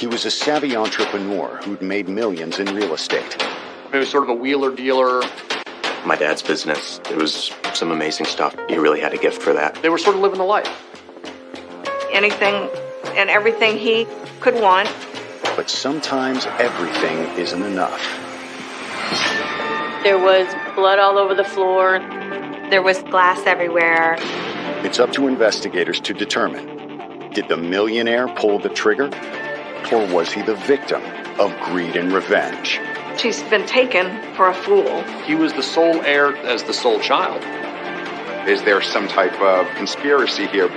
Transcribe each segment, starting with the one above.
He was a savvy entrepreneur who'd made millions in real estate. He was sort of a wheeler-dealer. My dad's business, it was some amazing stuff. He really had a gift for that. They were sort of living the life. Anything and everything he could want. But sometimes everything isn't enough. There was blood all over the floor. There was glass everywhere. It's up to investigators to determine, did the millionaire pull the trigger? Or was he the victim of greed and revenge? She's been taken for a fool. He was the sole heir as the sole child. Is there some type of conspiracy here?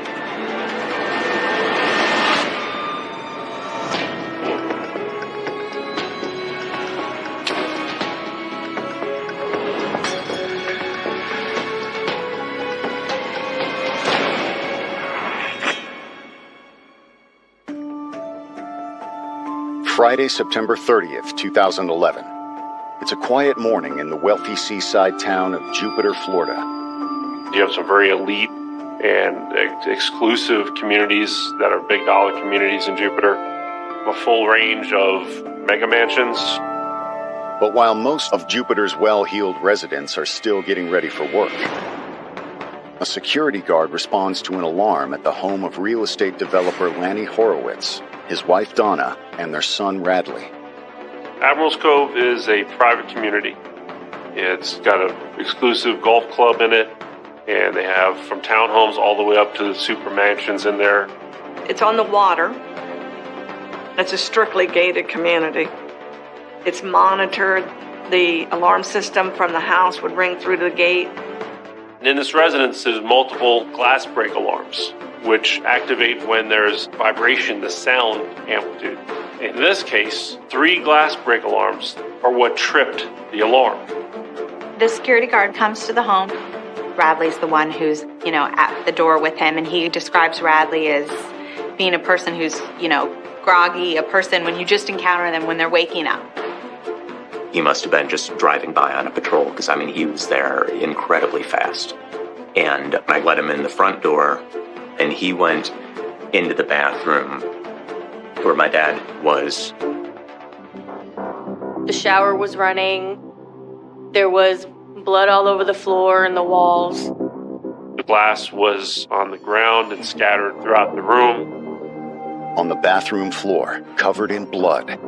Friday, September 30th, 2011. It's a quiet morning in the wealthy seaside town of Jupiter, Florida. You have some very elite and exclusive communities that are big dollar communities in Jupiter. A full range of mega mansions. But while most of Jupiter's well-heeled residents are still getting ready for work, a security guard responds to an alarm at the home of real estate developer Lanny Horowitz, his wife Donna, and their son Radley. Admirals Cove is a private community. It's got an exclusive golf club in it, and they have from townhomes all the way up to the super mansions in there. It's on the water. It's a strictly gated community. It's monitored. The alarm system from the house would ring through to the gate. And in this residence, there's multiple glass break alarms, which activate when there's vibration, the sound amplitude. In this case, 3 glass break alarms are what tripped the alarm. The security guard comes to the home. Radley's the one who's, at the door with him, and he describes Radley as being a person who's, groggy, a person when you just encounter them when they're waking up. He must have been just driving by on a patrol, because, he was there incredibly fast. And I let him in the front door, and he went into the bathroom where my dad was. The shower was running. There was blood all over the floor and the walls. The glass was on the ground and scattered throughout the room. On the bathroom floor, covered in blood,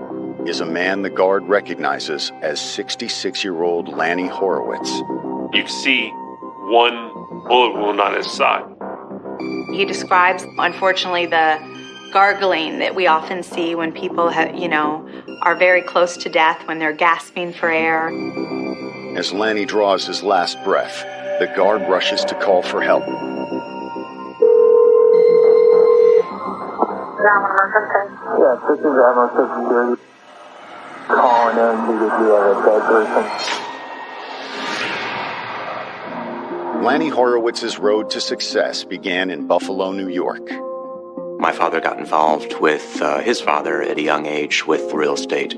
is a man the guard recognizes as 66-year-old Lanny Horowitz. You can see one bullet wound on his side. He describes, unfortunately, the gargling that we often see when people are very close to death, when they're gasping for air. As Lanny draws his last breath, the guard rushes to call for help. Yes, this is Admiral Security calling in because we have a dead person. Lanny Horowitz's road to success began in Buffalo, New York. My father got involved with his father at a young age with real estate.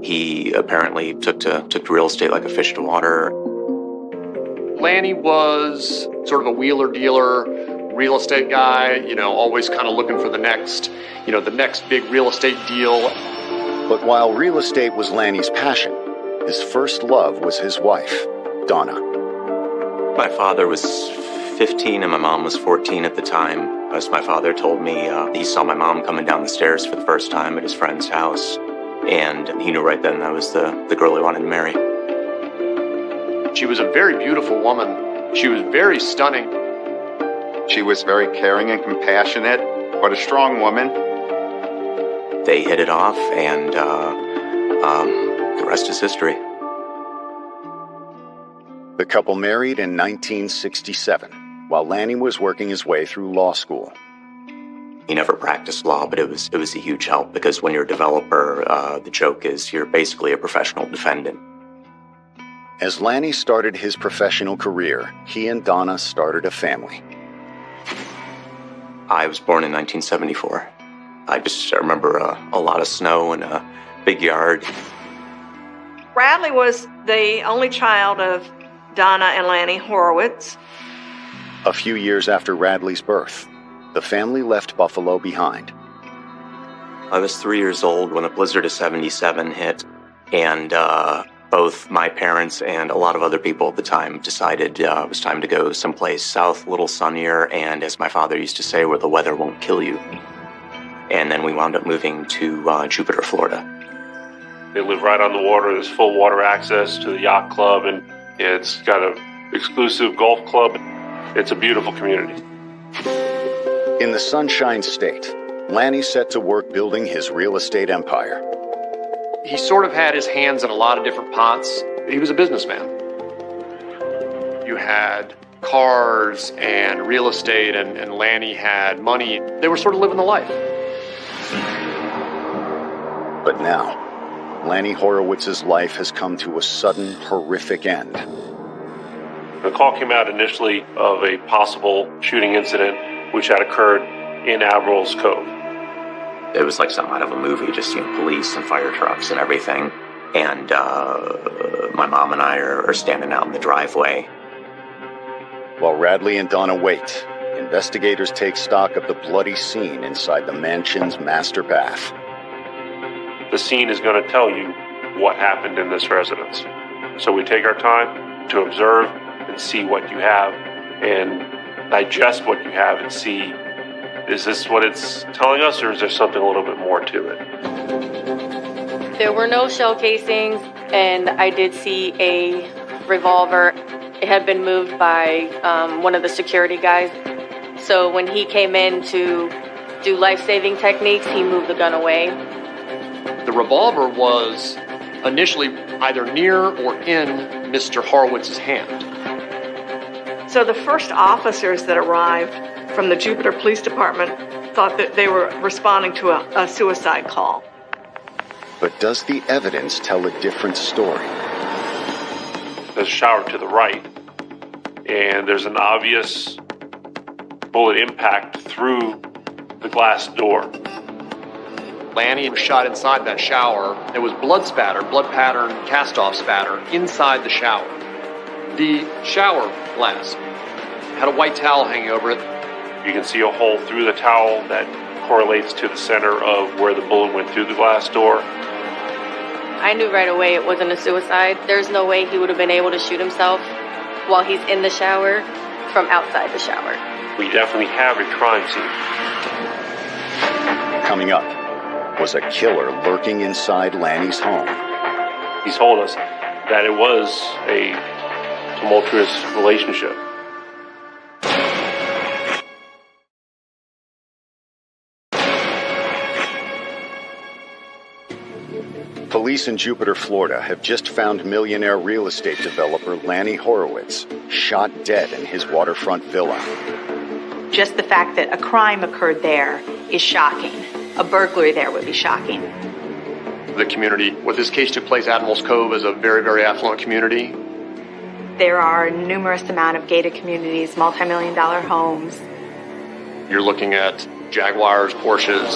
He apparently took to real estate like a fish to water. Lanny was sort of a wheeler-dealer, real estate guy, always kind of looking for the next big real estate deal. But while real estate was Lanny's passion, his first love was his wife, Donna. My father was 15 and my mom was 14 at the time. As my father told me, he saw my mom coming down the stairs for the first time at his friend's house. And he knew right then I was the girl he wanted to marry. She was a very beautiful woman. She was very stunning. She was very caring and compassionate, but a strong woman. They hit it off, and the rest is history. The couple married in 1967, while Lanny was working his way through law school. He never practiced law, but it was a huge help, because when you're a developer, the joke is you're basically a professional defendant. As Lanny started his professional career, he and Donna started a family. I was born in 1974. I remember a lot of snow and a big yard. Radley was the only child of Donna and Lanny Horowitz. A few years after Radley's birth, the family left Buffalo behind. I was 3 years old when the blizzard of 77 hit, and both my parents and a lot of other people at the time decided it was time to go someplace south, a little sunnier, and as my father used to say, where the weather won't kill you. And then we wound up moving to Jupiter, Florida. They live right on the water. There's full water access to the yacht club, and it's got an exclusive golf club. It's a beautiful community. In the Sunshine State, Lanny set to work building his real estate empire. He sort of had his hands in a lot of different pots. He was a businessman. You had cars and real estate, and Lanny had money. They were sort of living the life. But now, Lanny Horowitz's life has come to a sudden, horrific end. The call came out initially of a possible shooting incident which had occurred in Admiral's Cove. It was like something out of a movie, just police and fire trucks and everything. And my mom and I are standing out in the driveway. While Radley and Donna wait, investigators take stock of the bloody scene inside the mansion's master bath. The scene is going to tell you what happened in this residence. So we take our time to observe and see what you have and digest what you have and see, is this what it's telling us, or is there something a little bit more to it? There were no shell casings, and I did see a revolver. It had been moved by one of the security guys. So when he came in to do life-saving techniques, he moved the gun away. The revolver was initially either near or in Mr. Horowitz's hand. So the first officers that arrived from the Jupiter Police Department thought that they were responding to a suicide call. But does the evidence tell a different story? There's a shower to the right, and there's an obvious bullet impact through the glass door. Lanny was shot inside that shower. There was blood pattern, cast-off spatter inside the shower. The shower glass had a white towel hanging over it. You can see a hole through the towel that correlates to the center of where the bullet went through the glass door. I knew right away it wasn't a suicide. There's no way he would have been able to shoot himself while he's in the shower from outside the shower. We definitely have a crime scene. Coming up, was a killer lurking inside Lanny's home? He told us that it was a tumultuous relationship. Police in Jupiter, Florida have just found millionaire real estate developer Lanny Horowitz shot dead in his waterfront villa. Just the fact that a crime occurred there is shocking. A burglary there would be shocking. The community where this case took place, Admiral's Cove, is a very, very affluent community. There are numerous amount of gated communities, multi-million-dollar homes. You're looking at Jaguars, Porsches.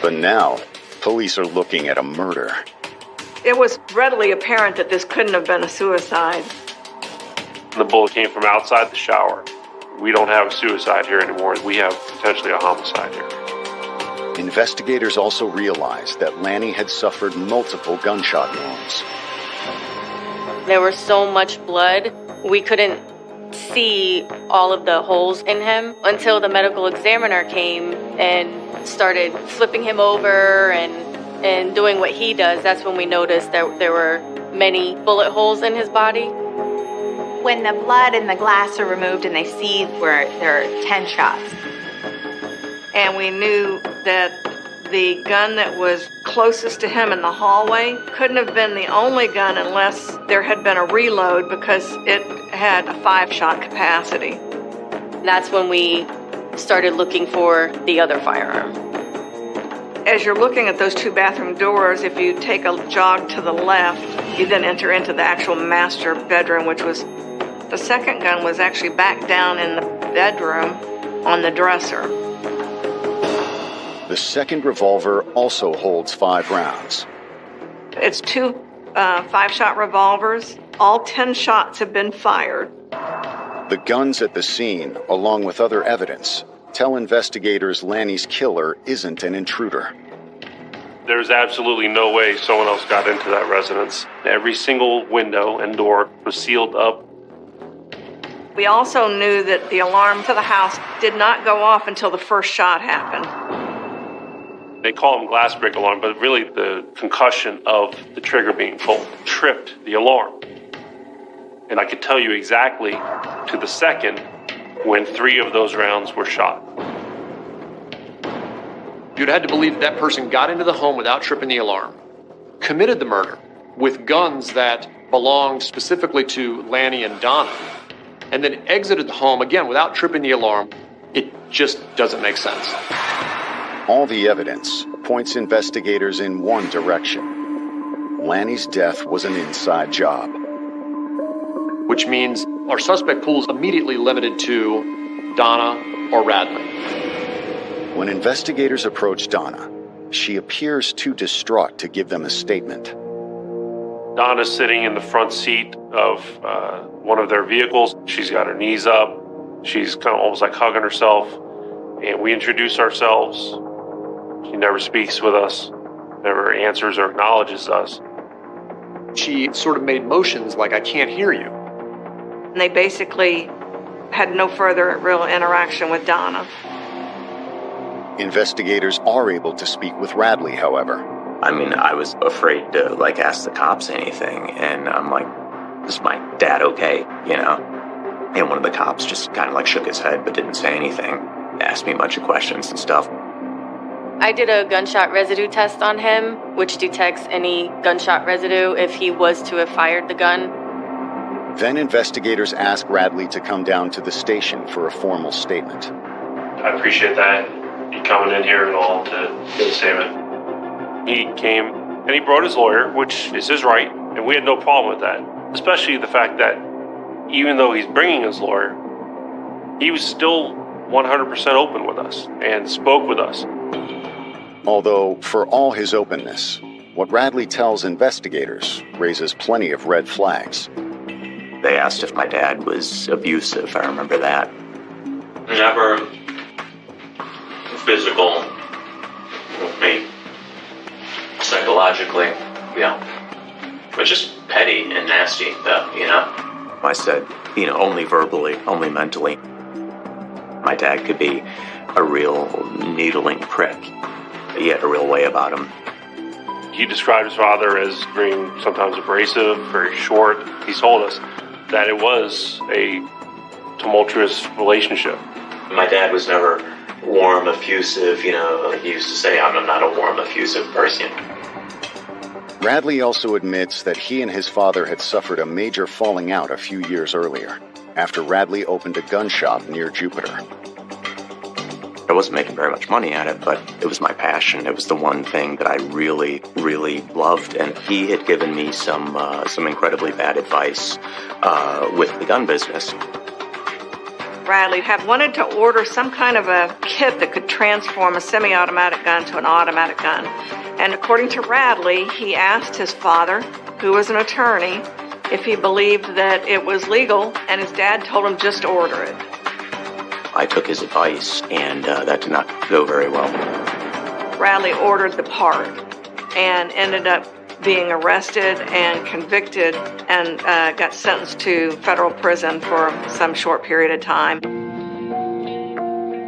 But now, police are looking at a murder. It was readily apparent that this couldn't have been a suicide. The bullet came from outside the shower. We don't have a suicide here anymore. We have potentially a homicide here. Investigators also realized that Lanny had suffered multiple gunshot wounds. There was so much blood, we couldn't see all of the holes in him until the medical examiner came and started flipping him over and doing what he does. That's when we noticed that there were many bullet holes in his body. When the blood and the glass are removed and they see where there are 10 shots. And we knew that the gun that was closest to him in the hallway couldn't have been the only gun unless there had been a reload, because it had a 5-shot capacity. That's when we started looking for the other firearm. As you're looking at those 2 bathroom doors, if you take a jog to the left, you then enter into the actual master bedroom, which was, the second gun was actually back down in the bedroom on the dresser. The second revolver also holds 5 rounds. It's 2 5-shot revolvers. All 10 shots have been fired. The guns at the scene, along with other evidence, tell investigators Lanny's killer isn't an intruder. There's absolutely no way someone else got into that residence. Every single window and door was sealed up. We also knew that the alarm to the house did not go off until the first shot happened. They call them glass break alarm, but really the concussion of the trigger being pulled tripped the alarm. And I could tell you exactly to the second when 3 of those rounds were shot. You'd had to believe that person got into the home without tripping the alarm, committed the murder with guns that belonged specifically to Lanny and Donna, and then exited the home again without tripping the alarm. It just doesn't make sense. All the evidence points investigators in one direction. Lanny's death was an inside job. Which means our suspect pool is immediately limited to Donna or Radley. When investigators approach Donna, she appears too distraught to give them a statement. Donna's sitting in the front seat of one of their vehicles. She's got her knees up. She's kind of almost like hugging herself. And we introduce ourselves. She never speaks with us, never answers or acknowledges us. She sort of made motions like, I can't hear you. And they basically had no further real interaction with Donna. Investigators are able to speak with Radley, however. I mean, I was afraid to, ask the cops anything, and I'm like, is my dad okay, And one of the cops just kind of, shook his head but didn't say anything, asked me a bunch of questions and stuff. I did a gunshot residue test on him, which detects any gunshot residue if he was to have fired the gun. Then investigators ask Radley to come down to the station for a formal statement. I appreciate that. You coming in here at all to give a statement. He came and he brought his lawyer, which is his right, and we had no problem with that. Especially the fact that even though he's bringing his lawyer, he was still 100% open with us and spoke with us. Although, for all his openness, what Radley tells investigators raises plenty of red flags. They asked if my dad was abusive, I remember that. Never physical with me. Psychologically, but just petty and nasty, I said, only verbally, only mentally. My dad could be a real needling prick. He had a real way about him. He described his father as being sometimes abrasive, very short. He told us that it was a tumultuous relationship. My dad was never warm, effusive, he used to say, I'm not a warm, effusive person. Radley also admits that he and his father had suffered a major falling out a few years earlier, after Radley opened a gun shop near Jupiter. I wasn't making very much money at it, but it was my passion. It was the one thing that I really, really loved, and he had given me some incredibly bad advice with the gun business. Radley had wanted to order some kind of a kit that could transform a semi-automatic gun to an automatic gun. And according to Radley, he asked his father, who was an attorney, if he believed that it was legal, and his dad told him just to order it. I took his advice, and that did not go very well. Radley ordered the part and ended up being arrested and convicted and got sentenced to federal prison for some short period of time.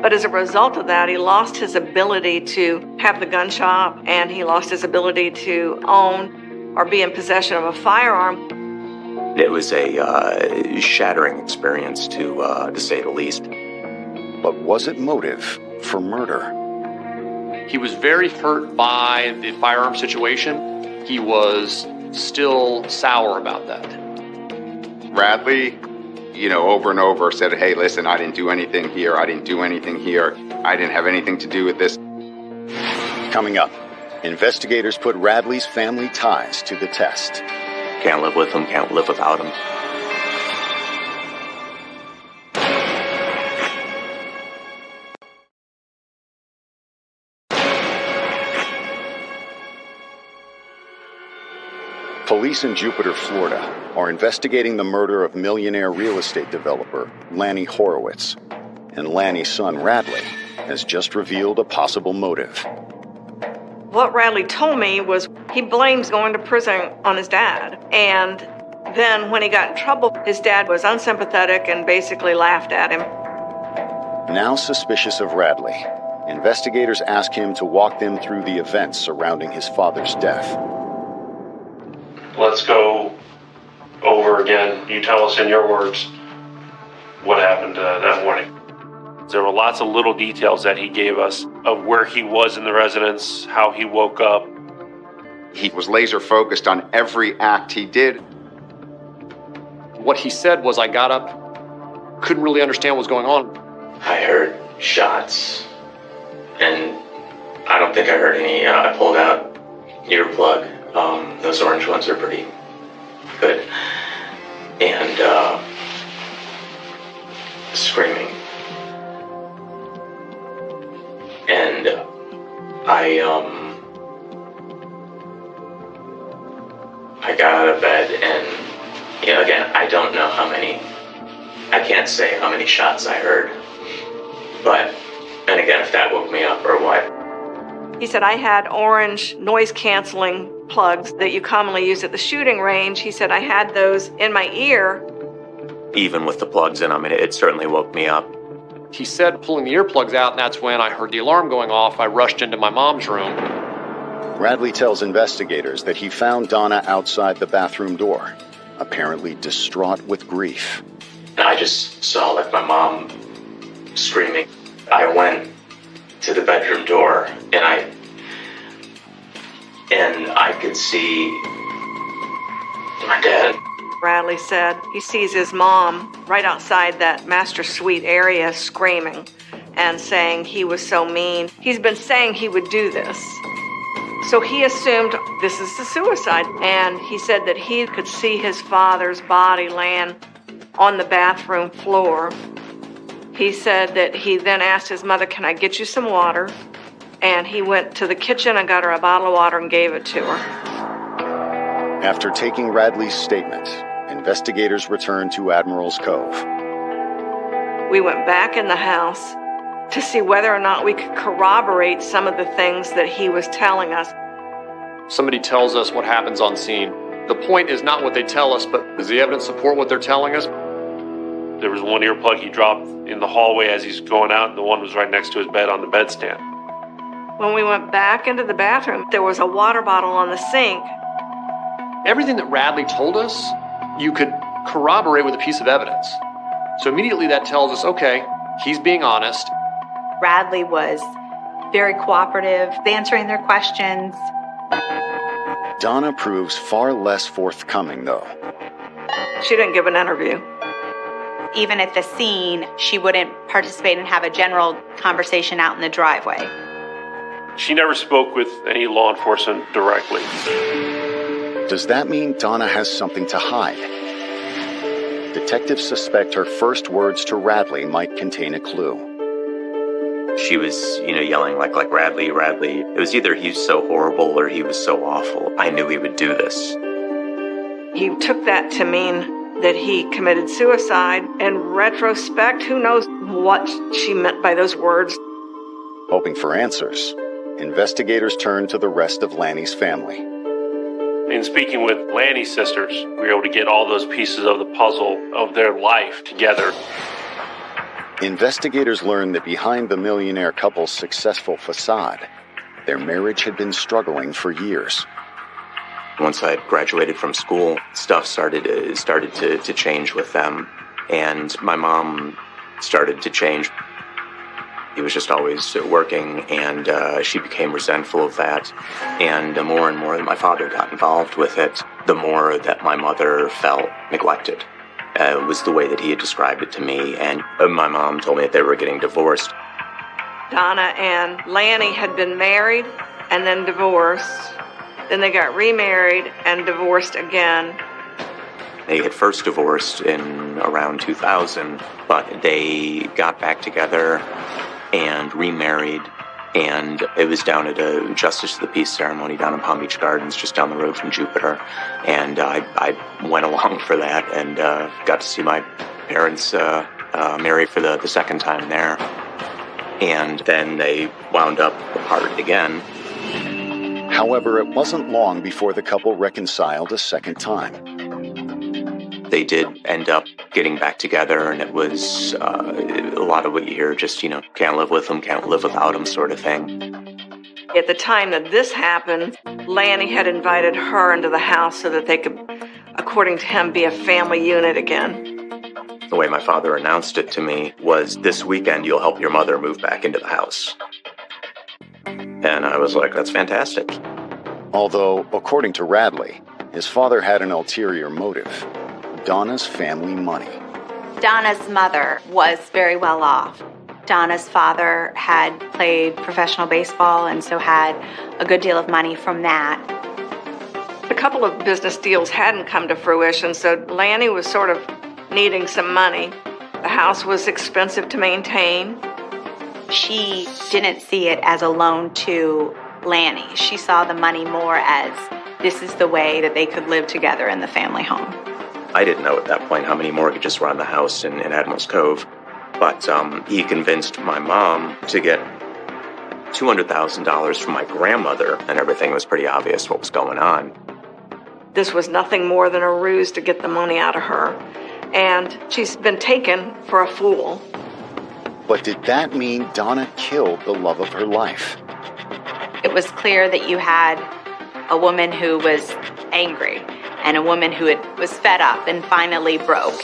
But as a result of that, he lost his ability to have the gun shop, and he lost his ability to own or be in possession of a firearm. It was a shattering experience, to say the least. But was it motive for murder? He was very hurt by the firearm situation. He was still sour about that. Radley, over and over said, hey, listen, I didn't do anything here. I didn't do anything here. I didn't have anything to do with this. Coming up, investigators put Radley's family ties to the test. Can't live with him, can't live without him. Police in Jupiter, Florida, are investigating the murder of millionaire real estate developer Lanny Horowitz. and Lanny's son Radley has just revealed a possible motive. What Radley told me was he blames going to prison on his dad. And then when he got in trouble, his dad was unsympathetic and basically laughed at him. Now suspicious of Radley, investigators ask him to walk them through the events surrounding his father's death. Let's go over again. You tell us in your words what happened that morning. There were lots of little details that he gave us of where he was in the residence, how he woke up. He was laser focused on every act he did. What he said was, I got up, couldn't really understand what was going on. I heard shots, and I don't think I heard any. I pulled out earplug. Those orange ones are pretty good. And screaming. And I got out of bed, and again, I don't know how many. I can't say how many shots I heard. But, and again, if that woke me up or what. He said, I had orange noise-canceling plugs that you commonly use at the shooting range. He said, I had those in my ear. Even with the plugs in them, it certainly woke me up. He said, pulling the earplugs out, and that's when I heard the alarm going off. I rushed into my mom's room. Radley tells investigators that he found Donna outside the bathroom door, apparently distraught with grief. And I just saw, like, my mom screaming. I went to the bedroom door, and I could see my dad. Radley said he sees his mom right outside that master suite area screaming and saying he was so mean. He's been saying he would do this. So he assumed this is the suicide. And he said that he could see his father's body laying on the bathroom floor. He said that he then asked his mother, can I get you some water? And he went to the kitchen and got her a bottle of water and gave it to her. After taking Radley's statement, investigators returned to Admiral's Cove. We went back in the house to see whether or not we could corroborate some of the things that he was telling us. Somebody tells us what happens on scene. The point is not what they tell us, but does the evidence support what they're telling us? There was one earplug he dropped in the hallway as he's going out, and the one was right next to his bed on the bedstand. When we went back into the bathroom, there was a water bottle on the sink. Everything that Radley told us, you could corroborate with a piece of evidence. So immediately that tells us, okay, he's being honest. Radley was very cooperative, answering their questions. Donna proves far less forthcoming, though. She didn't give an interview. Even at the scene, she wouldn't participate and have a general conversation out in the driveway. She never spoke with any law enforcement directly. Does that mean Donna has something to hide? Detectives suspect her first words to Radley might contain a clue. She was, yelling like Radley. It was either he's so horrible or he was so awful. I knew he would do this. He took that to mean that he committed suicide. In retrospect, who knows what she meant by those words. Hoping for answers, investigators turned to the rest of Lanny's family. In speaking with Lanny's sisters, we were able to get all those pieces of the puzzle of their life together. Investigators learned that behind the millionaire couple's successful facade, their marriage had been struggling for years. Once I graduated from school, stuff started to change with them, and my mom started to change. He was just always working, and she became resentful of that. And the more and more that my father got involved with it, the more that my mother felt neglected. Was the way that he had described it to me, and my mom told me that they were getting divorced. Donna and Lanny had been married and then divorced. Then they got remarried and divorced again. They had first divorced in around 2000, but they got back together and remarried, and it was down at a Justice of the Peace ceremony down in Palm Beach Gardens, just down the road from Jupiter, and I went along for that and got to see my parents married for the second time there. And then they wound up apart again. However, it wasn't long before the couple reconciled a second time. They did end up getting back together, and it was a lot of what you hear, just, can't live with them, can't live without them sort of thing. At the time that this happened, Lanny had invited her into the house so that they could, according to him, be a family unit again. The way my father announced it to me was, this weekend you'll help your mother move back into the house. And I was like, that's fantastic. Although, according to Radley, his father had an ulterior motive: Donna's family money. Donna's mother was very well off. Donna's father had played professional baseball and so had a good deal of money from that. A couple of business deals hadn't come to fruition, so Lanny was sort of needing some money. The house was expensive to maintain. She didn't see it as a loan to Lanny. She saw the money more as this is the way that they could live together in the family home. I didn't know at that point how many mortgages were on the house in Admiral's Cove, but he convinced my mom to get $200,000 from my grandmother, and everything was pretty obvious what was going on. This was nothing more than a ruse to get the money out of her, and she's been taken for a fool. But did that mean Donna killed the love of her life? It was clear that you had a woman who was angry and a woman who was fed up and finally broke.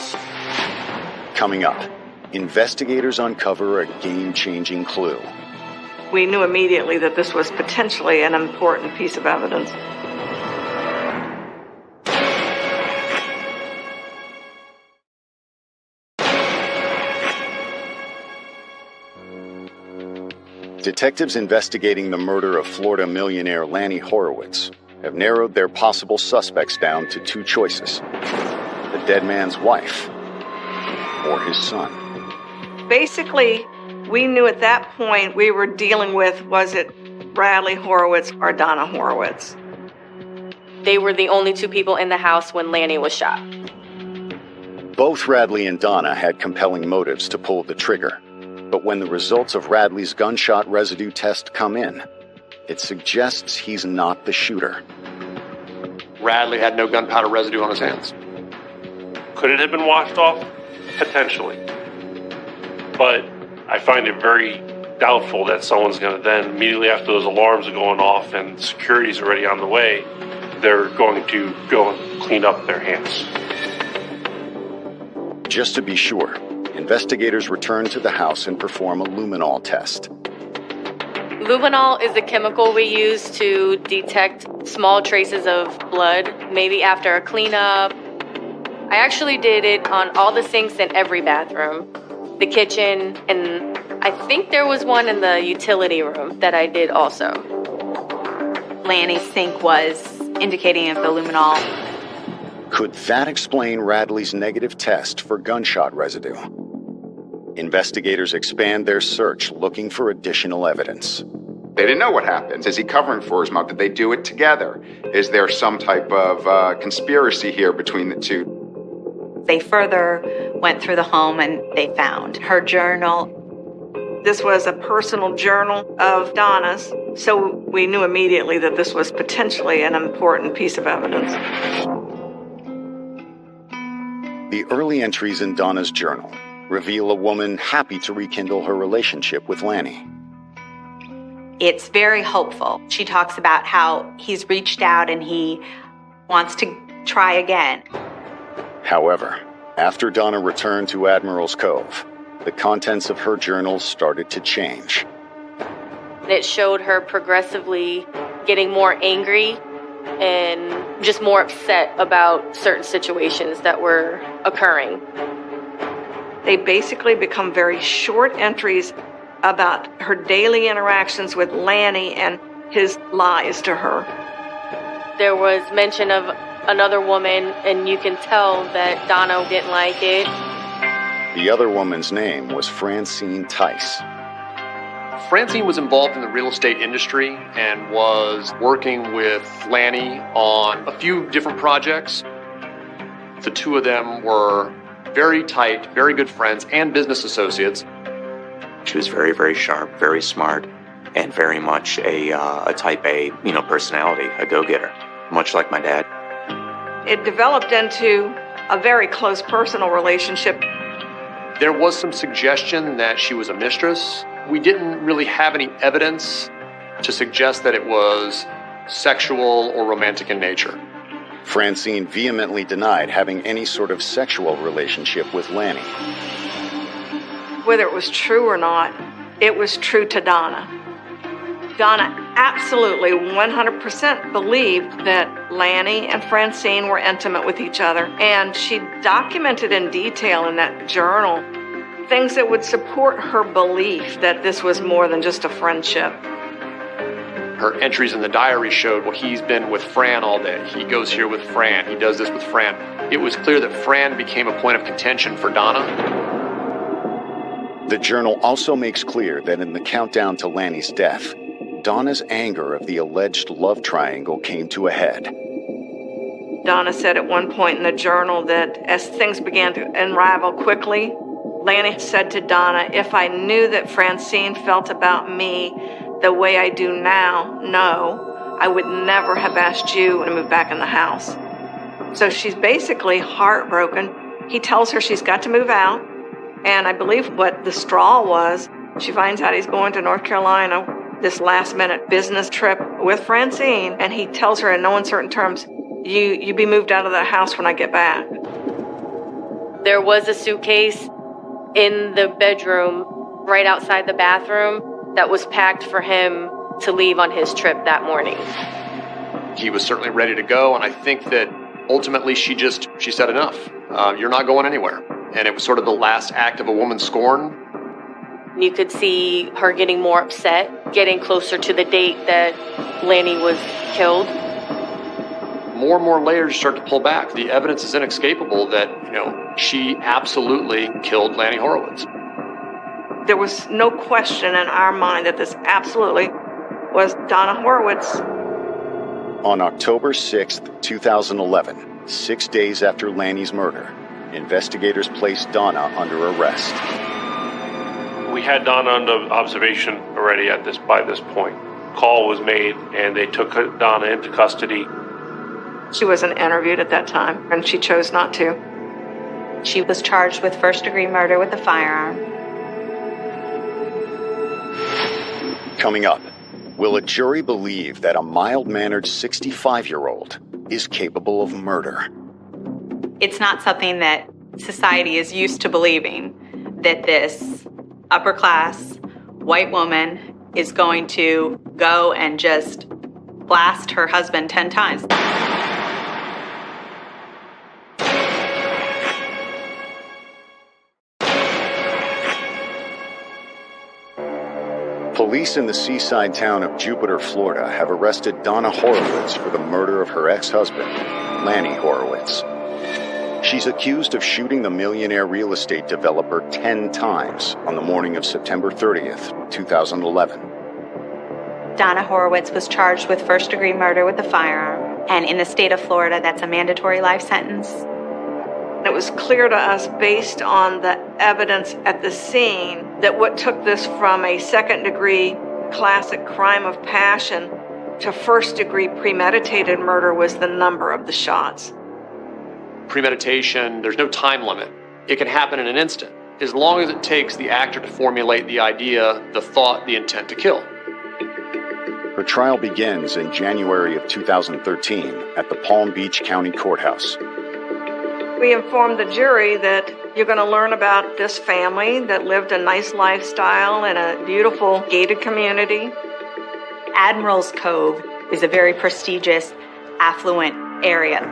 Coming up, investigators uncover a game-changing clue. We knew immediately that this was potentially an important piece of evidence. Detectives investigating the murder of Florida millionaire Lanny Horowitz have narrowed their possible suspects down to two choices: the dead man's wife or his son. Basically, we knew at that point we were dealing with, was it Bradley Horowitz or Donna Horowitz? They were the only two people in the house when Lanny was shot. Both Radley and Donna had compelling motives to pull the trigger. But when the results of Radley's gunshot residue test come in, it suggests he's not the shooter. Radley had no gunpowder residue on his hands. Could it have been washed off? Potentially. But I find it very doubtful that someone's going to then, immediately after those alarms are going off and security's already on the way, they're going to go and clean up their hands. Just to be sure, investigators return to the house and perform a luminol test. Luminol is a chemical we use to detect small traces of blood, maybe after a cleanup. I actually did it on all the sinks in every bathroom, the kitchen, and I think there was one in the utility room that I did also. Lanny's sink was indicating of the luminol. Could that explain Radley's negative test for gunshot residue? Investigators expand their search, looking for additional evidence. They didn't know what happened. Is he covering for his mother? Did they do it together? Is there some type of conspiracy here between the two? They further went through the home and they found her journal. This was a personal journal of Donna's, so we knew immediately that this was potentially an important piece of evidence. The early entries in Donna's journal reveal a woman happy to rekindle her relationship with Lanny. It's very hopeful. She talks about how he's reached out and he wants to try again. However, after Donna returned to Admiral's Cove, the contents of her journal started to change. It showed her progressively getting more angry and just more upset about certain situations that were occurring. They basically become very short entries about her daily interactions with Lanny and his lies to her. There was mention of another woman, and you can tell that Donna didn't like it. The other woman's name was Francine Tice. Francine was involved in the real estate industry and was working with Lanny on a few different projects. The two of them were very tight, very good friends and business associates. She was very, very sharp, very smart, and very much a type A, personality, a go-getter, much like my dad. It developed into a very close personal relationship. There was some suggestion that she was a mistress. We didn't really have any evidence to suggest that it was sexual or romantic in nature. Francine vehemently denied having any sort of sexual relationship with Lanny. Whether it was true or not, it was true to Donna. Donna absolutely 100% believed that Lanny and Francine were intimate with each other, and she documented in detail in that journal things that would support her belief that this was more than just a friendship. Her entries in the diary showed, well, he's been with Fran all day. He goes here with Fran. He does this with Fran. It was clear that Fran became a point of contention for Donna. The journal also makes clear that in the countdown to Lanny's death, Donna's anger of the alleged love triangle came to a head. Donna said at one point in the journal that as things began to unravel quickly, Lanny said to Donna, "If I knew that Francine felt about me the way I do now, no, I would never have asked you to move back in the house." So she's basically heartbroken. He tells her she's got to move out. And I believe what the straw was, she finds out he's going to North Carolina, this last-minute business trip with Francine, and he tells her in no uncertain terms, you be moved out of the house when I get back. There was a suitcase in the bedroom right outside the bathroom that was packed for him to leave on his trip that morning. He was certainly ready to go, and I think that ultimately she said enough. You're not going anywhere. And it was sort of the last act of a woman's scorn. You could see her getting more upset, getting closer to the date that Lanny was killed. More and more layers start to pull back. The evidence is inescapable that, she absolutely killed Lanny Horowitz. There was no question in our mind that this absolutely was Donna Horowitz. On October 6th, 2011, 6 days after Lanny's murder, investigators placed Donna under arrest. We had Donna under observation already by this point. Call was made, and they took Donna into custody. She wasn't interviewed at that time, and she chose not to. She was charged with first-degree murder with a firearm. Coming up, will a jury believe that a mild-mannered 65-year-old is capable of murder? It's not something that society is used to believing, that this upper-class white woman is going to go and just blast her husband 10 times. Police in the seaside town of Jupiter, Florida, have arrested Donna Horowitz for the murder of her ex-husband, Lanny Horowitz. She's accused of shooting the millionaire real estate developer 10 times on the morning of September 30th, 2011. Donna Horowitz was charged with first-degree murder with a firearm, and in the state of Florida, that's a mandatory life sentence. It was clear to us, based on the evidence at the scene, that what took this from a second-degree classic crime of passion to first-degree premeditated murder was the number of the shots. Premeditation, there's no time limit. It can happen in an instant, as long as it takes the actor to formulate the idea, the thought, the intent to kill. Her trial begins in January of 2013 at the Palm Beach County Courthouse. We informed the jury that you're going to learn about this family that lived a nice lifestyle in a beautiful gated community. Admiral's Cove is a very prestigious, affluent area.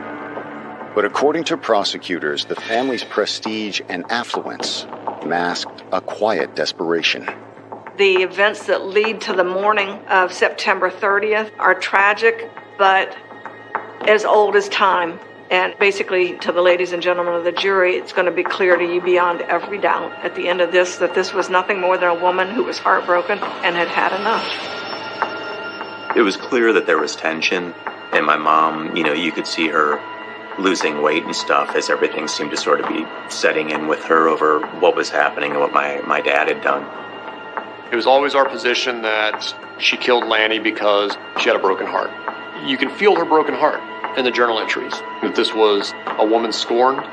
But according to prosecutors, the family's prestige and affluence masked a quiet desperation. The events that lead to the morning of September 30th are tragic, but as old as time. And basically, to the ladies and gentlemen of the jury, it's going to be clear to you beyond every doubt at the end of this that this was nothing more than a woman who was heartbroken and had had enough. It was clear that there was tension, and my mom, you could see her losing weight and stuff as everything seemed to sort of be setting in with her over what was happening and what my dad had done. It was always our position that she killed Lanny because she had a broken heart. You can feel her broken heart in the journal entries. That this was a woman scorned.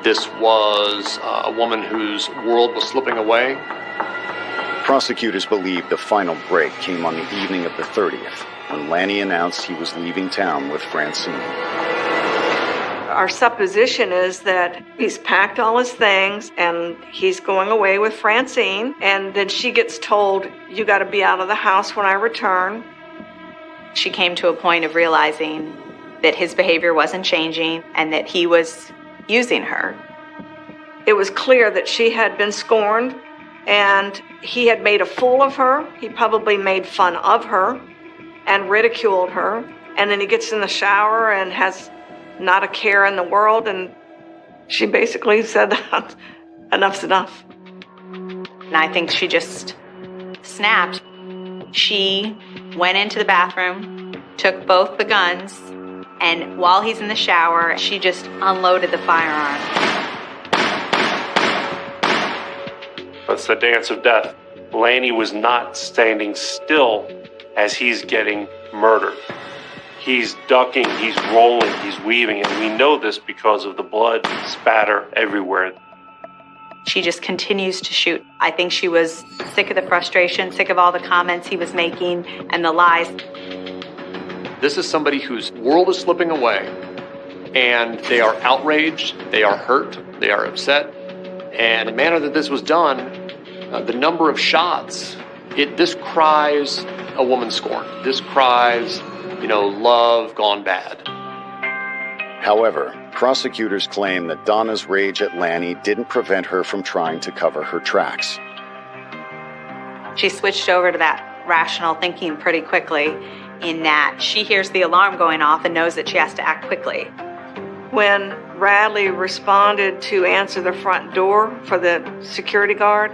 This was a woman whose world was slipping away. Prosecutors believe the final break came on the evening of the 30th, when Lanny announced he was leaving town with Francine. Our supposition is that he's packed all his things and he's going away with Francine, and then she gets told, "You got to be out of the house when I return." She came to a point of realizing that his behavior wasn't changing and that he was using her. It was clear that she had been scorned and he had made a fool of her. He probably made fun of her and ridiculed her. And then he gets in the shower and has not a care in the world. And she basically said, enough's enough. And I think she just snapped. She went into the bathroom, took both the guns, and while he's in the shower, she just unloaded the firearm. That's the dance of death. Lanny was not standing still as he's getting murdered. He's ducking, he's rolling, he's weaving, and we know this because of the blood spatter everywhere. She just continues to shoot. I think she was sick of the frustration, sick of all the comments he was making and the lies. This is somebody whose world is slipping away, and they are outraged, they are hurt, they are upset. And the manner that this was done, the number of shots, this cries a woman scorned. This cries, love gone bad. However, prosecutors claim that Donna's rage at Lanny didn't prevent her from trying to cover her tracks. She switched over to that rational thinking pretty quickly, in that she hears the alarm going off and knows that she has to act quickly. When Radley responded to answer the front door for the security guard,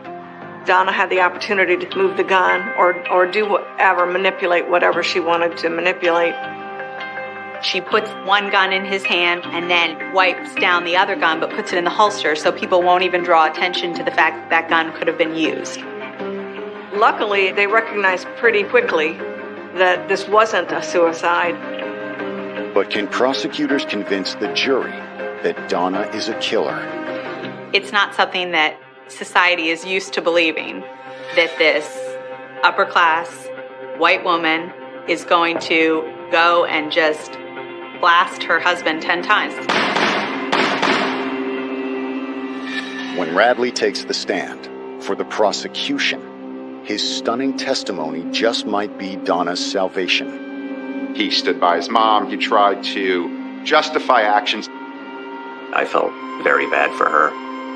Donna had the opportunity to move the gun or do whatever, manipulate whatever she wanted to manipulate. She puts one gun in his hand and then wipes down the other gun but puts it in the holster so people won't even draw attention to the fact that that gun could have been used. Luckily, they recognized pretty quickly that this wasn't a suicide. But can prosecutors convince the jury that Donna is a killer? It's not something that society is used to believing, that this upper class white woman is going to go and just blast her husband 10 times. When Radley takes the stand for the prosecution, his stunning testimony just might be Donna's salvation. He stood by his mom. He tried to justify actions. I felt very bad for her.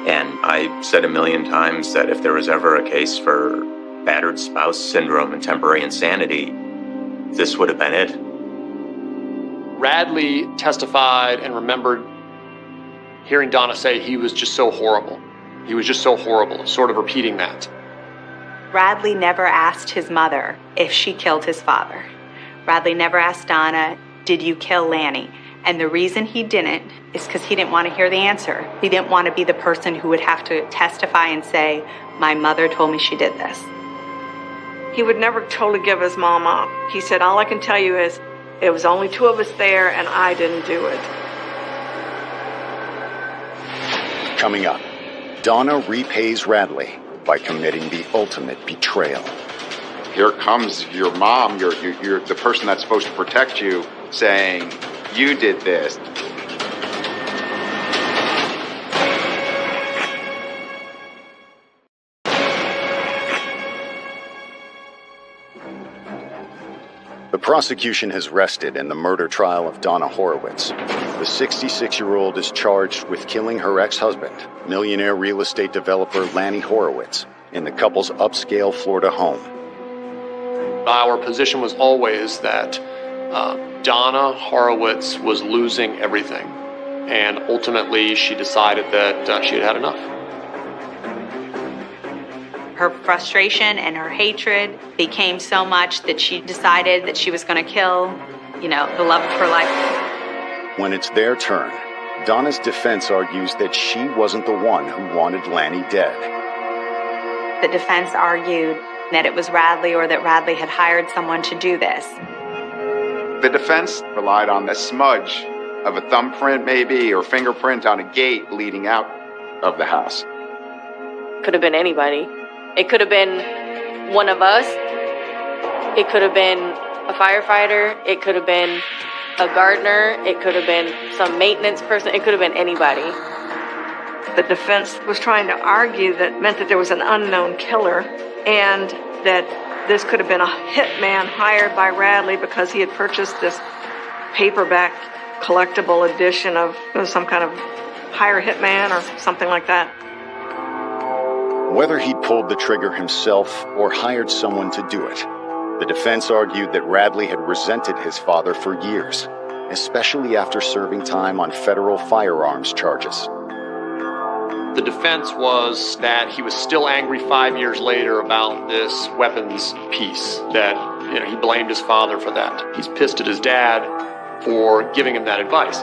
And I said a million times that if there was ever a case for battered spouse syndrome and temporary insanity, this would have been it. Radley testified and remembered hearing Donna say he was just so horrible. He was just so horrible, sort of repeating that. Radley never asked his mother if she killed his father. Radley never asked Donna, "Did you kill Lanny?" And the reason he didn't is because he didn't want to hear the answer. He didn't want to be the person who would have to testify and say, "My mother told me she did this." He would never totally give his mom up. He said, "All I can tell you is it was only two of us there and I didn't do it." Coming up, Donna repays Radley by committing the ultimate betrayal. Here comes your mom, you're the person that's supposed to protect you, saying, "You did this." The prosecution has rested in the murder trial of Donna Horowitz. The 66-year-old is charged with killing her ex-husband, millionaire real estate developer Lanny Horowitz, in the couple's upscale Florida home. Our position was always that Donna Horowitz was losing everything, and ultimately she decided that she had had enough. Her frustration and her hatred became so much that she decided that she was going to kill, the love of her life. When it's their turn, Donna's defense argues that she wasn't the one who wanted Lanny dead. The defense argued that it was Radley or that Radley had hired someone to do this. The defense relied on the smudge of a thumbprint maybe or fingerprint on a gate leading out of the house. Could have been anybody. It could have been one of us. It could have been a firefighter. It could have been a gardener. It could have been some maintenance person. It could have been anybody. The defense was trying to argue that meant that there was an unknown killer and that this could have been a hitman hired by Radley because he had purchased this paperback collectible edition of some kind of hire hitman or something like that. Whether he'd pulled the trigger himself or hired someone to do it, the defense argued that Radley had resented his father for years, especially after serving time on federal firearms charges. The defense was that he was still angry 5 years later about this weapons piece, that he blamed his father for that. He's pissed at his dad for giving him that advice.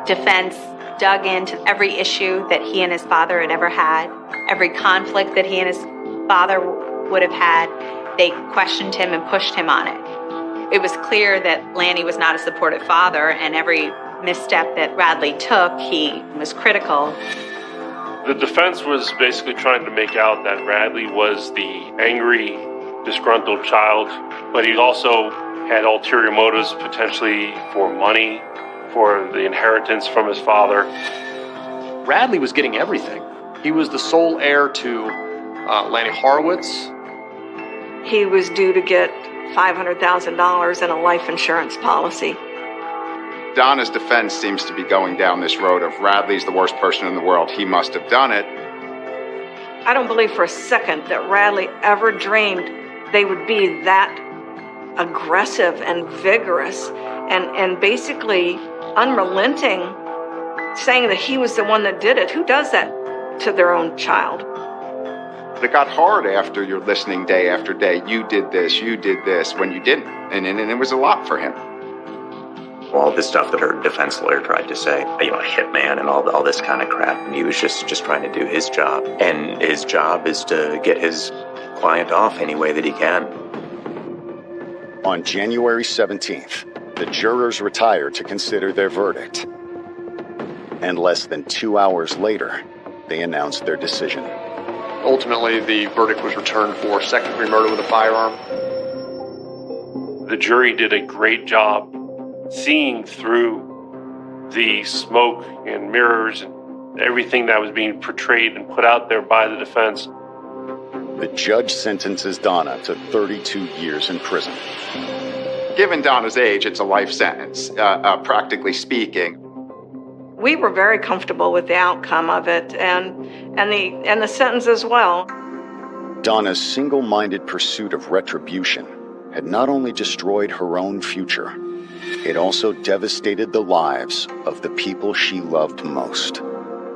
Defense dug into every issue that he and his father had ever had, every conflict that he and his father would have had. They questioned him and pushed him on it. It was clear that Lanny was not a supportive father, and every misstep that Radley took, he was critical. The defense was basically trying to make out that Radley was the angry, disgruntled child, but he also had ulterior motives, potentially for money, for the inheritance from his father. Radley was getting everything. He was the sole heir to Lanny Horowitz. He was due to get $500,000 in a life insurance policy. Donna's defense seems to be going down this road of Radley's the worst person in the world. He must have done it. I don't believe for a second that Radley ever dreamed they would be that aggressive and vigorous and basically unrelenting, saying that he was the one that did it. Who does that to their own child? It got hard after you're listening day after day. You did this, when you didn't. And it was a lot for him. All this stuff that her defense lawyer tried to say, a hitman and all this kind of crap. And he was just trying to do his job. And his job is to get his client off any way that he can. On January 17th, the jurors retired to consider their verdict. And less than 2 hours later, they announced their decision. Ultimately, the verdict was returned for second-degree murder with a firearm. The jury did a great job seeing through the smoke and mirrors and everything that was being portrayed and put out there by the defense. The judge sentences Donna to 32 years in prison. Given Donna's age, it's a life sentence, practically speaking. We were very comfortable with the outcome of it and the sentence as well. Donna's single-minded pursuit of retribution had not only destroyed her own future, it also devastated the lives of the people she loved most.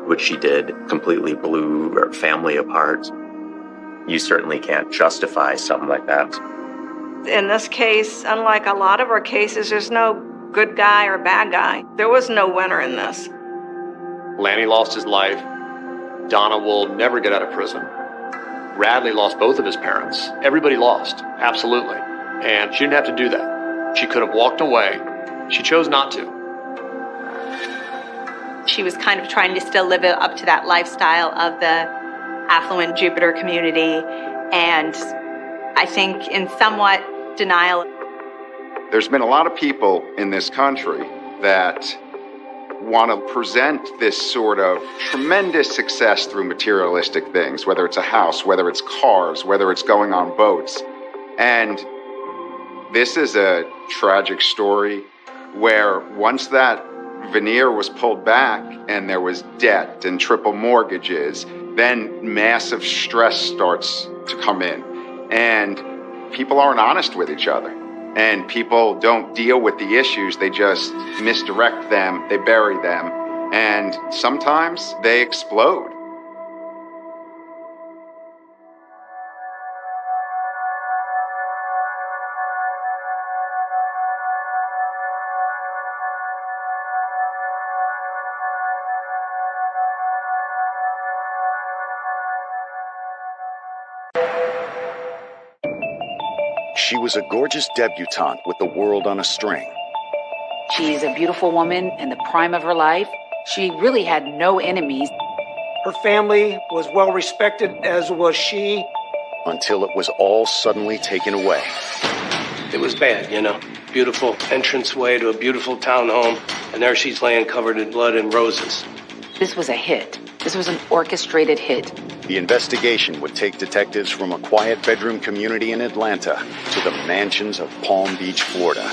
What she did completely blew her family apart. You certainly can't justify something like that. In this case, unlike a lot of our cases, there's no good guy or bad guy. There was no winner in this. Lanny lost his life. Donna will never get out of prison. Radley lost both of his parents. Everybody lost, absolutely. And she didn't have to do that. She could have walked away. She chose not to. She was kind of trying to still live up to that lifestyle of the affluent Jupiter community, and I think in somewhat denial. There's been a lot of people in this country that want to present this sort of tremendous success through materialistic things, whether it's a house, whether it's cars, whether it's going on boats. And this is a tragic story where once that veneer was pulled back and there was debt and triple mortgages, then massive stress starts to come in. And people aren't honest with each other. And people don't deal with the issues. They just misdirect them. They bury them. And sometimes they explode. She was a gorgeous debutante with the world on a string. She's a beautiful woman in the prime of her life. She really had no enemies. Her family was well respected, as was she. Until it was all suddenly taken away. It was bad, you know. Beautiful entranceway to a beautiful townhome, and there she's laying covered in blood and roses. This was a hit. This was an orchestrated hit. The investigation would take detectives from a quiet bedroom community in Atlanta to the mansions of Palm Beach, Florida,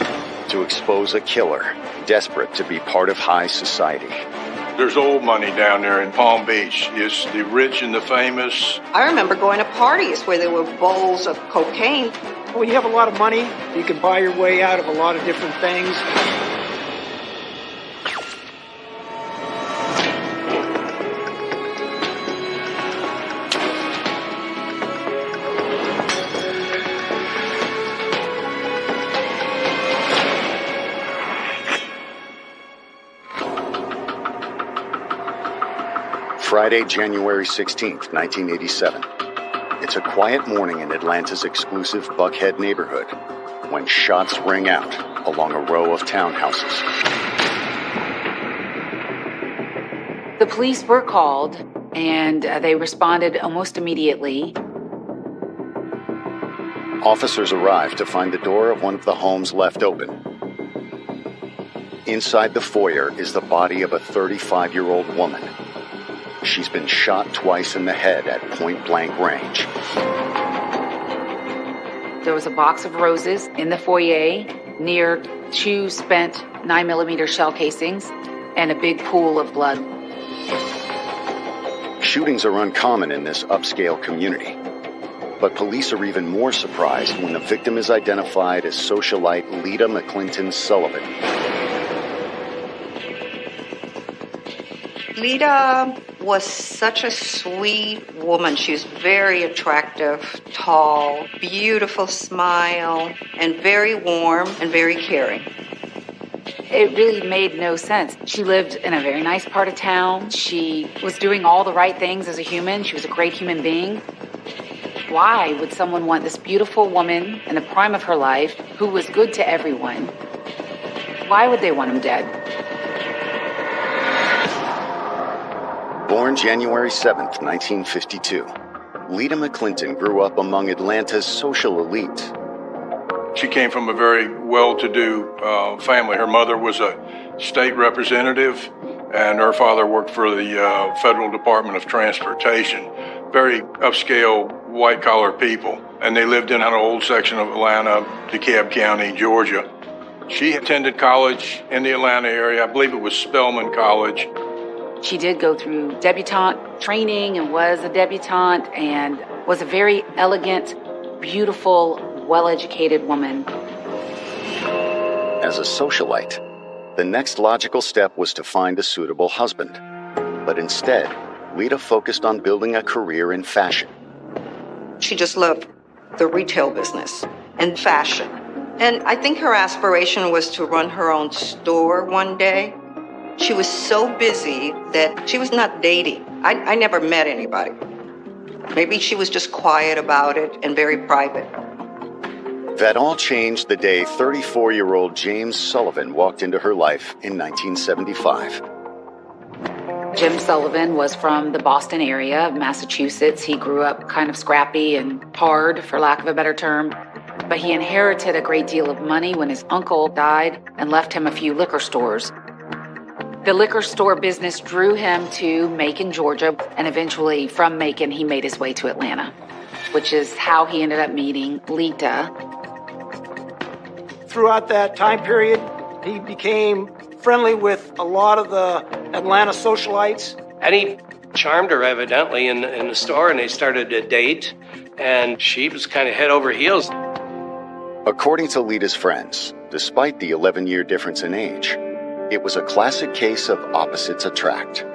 to expose a killer desperate to be part of high society. There's old money down there in Palm Beach. It's the rich and the famous. I remember going to parties where there were bowls of cocaine. When you have a lot of money, you can buy your way out of a lot of different things. Friday, January 16th, 1987. It's a quiet morning in Atlanta's exclusive Buckhead neighborhood when shots ring out along a row of townhouses. The police were called, and they responded almost immediately. Officers arrived to find the door of one of the homes left open. Inside the foyer is the body of a 35-year-old woman. She's been shot twice in the head at point-blank range. There was a box of roses in the foyer near 2 spent 9mm shell casings and a big pool of blood. Shootings are uncommon in this upscale community, but police are even more surprised when the victim is identified as socialite Lita McClinton Sullivan. Lita was such a sweet woman. She was very attractive, tall, beautiful smile, and very warm and very caring. It really made no sense. She lived in a very nice part of town. She was doing all the right things as a human. She was a great human being. Why would someone want this beautiful woman in the prime of her life who was good to everyone? Why would they want him dead? Born January 7th, 1952, Lita McClinton grew up among Atlanta's social elite. She came from a very well-to-do family. Her mother was a state representative, and her father worked for the Federal Department of Transportation. Very upscale, white-collar people. And they lived in an old section of Atlanta, DeKalb County, Georgia. She attended college in the Atlanta area. I believe it was Spelman College. She did go through debutante training and was a debutante and was a very elegant, beautiful, well-educated woman. As a socialite, the next logical step was to find a suitable husband. But instead, Lita focused on building a career in fashion. She just loved the retail business and fashion. And I think her aspiration was to run her own store one day. She was so busy that she was not dating. I never met anybody. Maybe she was just quiet about it and very private. That all changed the day 34-year-old James Sullivan walked into her life in 1975. Jim Sullivan was from the Boston area of Massachusetts. He grew up kind of scrappy and hard, for lack of a better term. But he inherited a great deal of money when his uncle died and left him a few liquor stores. The liquor store business drew him to Macon, Georgia, and eventually from Macon, he made his way to Atlanta, which is how he ended up meeting Lita. Throughout that time period, he became friendly with a lot of the Atlanta socialites. And he charmed her, evidently, in the store, and they started to date, and she was kind of head over heels. According to Lita's friends, despite the 11-year difference in age, it was a classic case of opposites attract.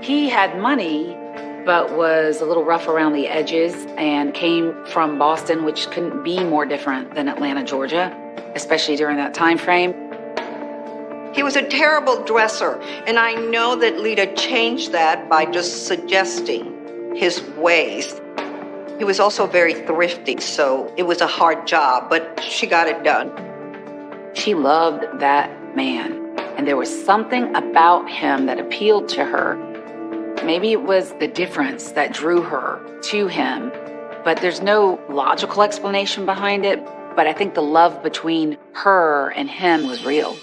He had money, but was a little rough around the edges and came from Boston, which couldn't be more different than Atlanta, Georgia, especially during that time frame. He was a terrible dresser, and I know that Lita changed that by just suggesting his ways. He was also very thrifty, so it was a hard job, but she got it done. She loved that man, and there was something about him that appealed to her. Maybe it was the difference that drew her to him, but there's no logical explanation behind it. But I think the love between her and him was real.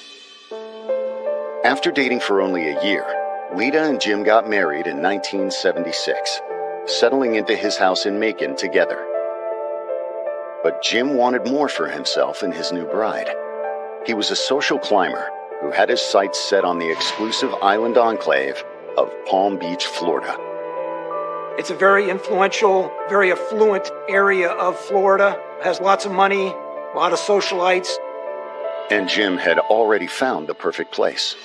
After dating for only a year, Lita and Jim got married in 1976, settling into his house in Macon together. But Jim wanted more for himself and his new bride. He was a social climber who had his sights set on the exclusive island enclave of Palm Beach, Florida. It's a very influential, very affluent area of Florida. It has lots of money, a lot of socialites. And Jim had already found the perfect place.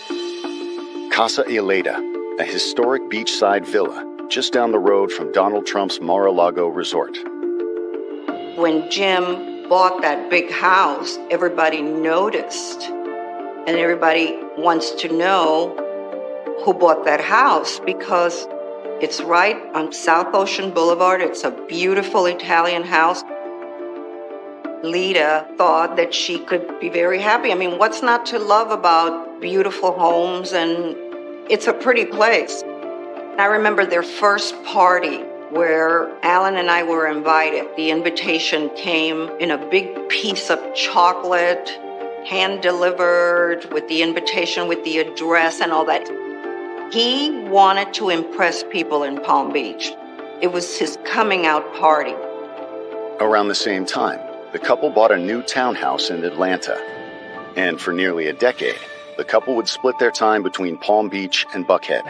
Casa Isleta, a historic beachside villa just down the road from Donald Trump's Mar-a-Lago resort. When Jim bought that big house, everybody noticed. And everybody wants to know who bought that house because it's right on South Ocean Boulevard. It's a beautiful Italian house. Lita thought that she could be very happy. I mean, what's not to love about beautiful homes? And it's a pretty place. I remember their first party where Alan and I were invited. The invitation came in a big piece of chocolate, hand-delivered, with the invitation, with the address and all that. He wanted to impress people in Palm Beach. It was his coming-out party. Around the same time, the couple bought a new townhouse in Atlanta. And for nearly a decade, the couple would split their time between Palm Beach and Buckhead.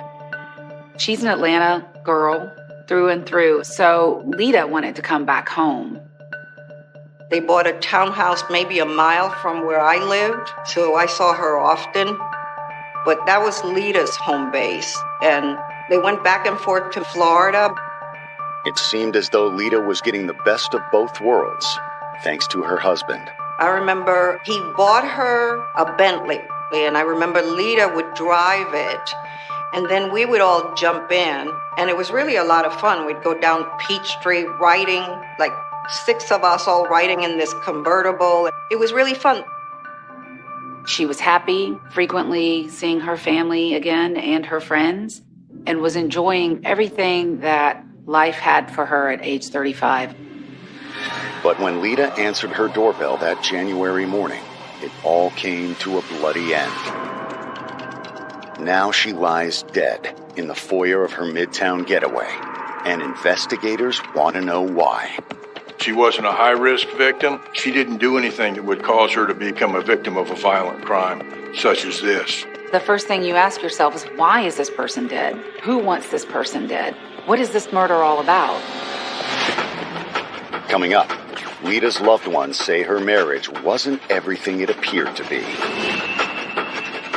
She's an Atlanta girl through and through, so Lita wanted to come back home. They bought a townhouse maybe a mile from where I lived, so I saw her often. But that was Lita's home base, and they went back and forth to Florida. It seemed as though Lita was getting the best of both worlds, thanks to her husband. I remember he bought her a Bentley, and I remember Lita would drive it, and then we would all jump in, and it was really a lot of fun. We'd go down Peachtree riding, like 6 of us all riding in this convertible. It was really fun. She was happy, frequently seeing her family again and her friends, and was enjoying everything that life had for her at age 35. But when Lita answered her doorbell that January morning, it all came to a bloody end. Now she lies dead in the foyer of her Midtown getaway, and investigators want to know why. She wasn't a high-risk victim. She didn't do anything that would cause her to become a victim of a violent crime, such as this. The first thing you ask yourself is, why is this person dead? Who wants this person dead? What is this murder all about? Coming up, Lita's loved ones say her marriage wasn't everything it appeared to be.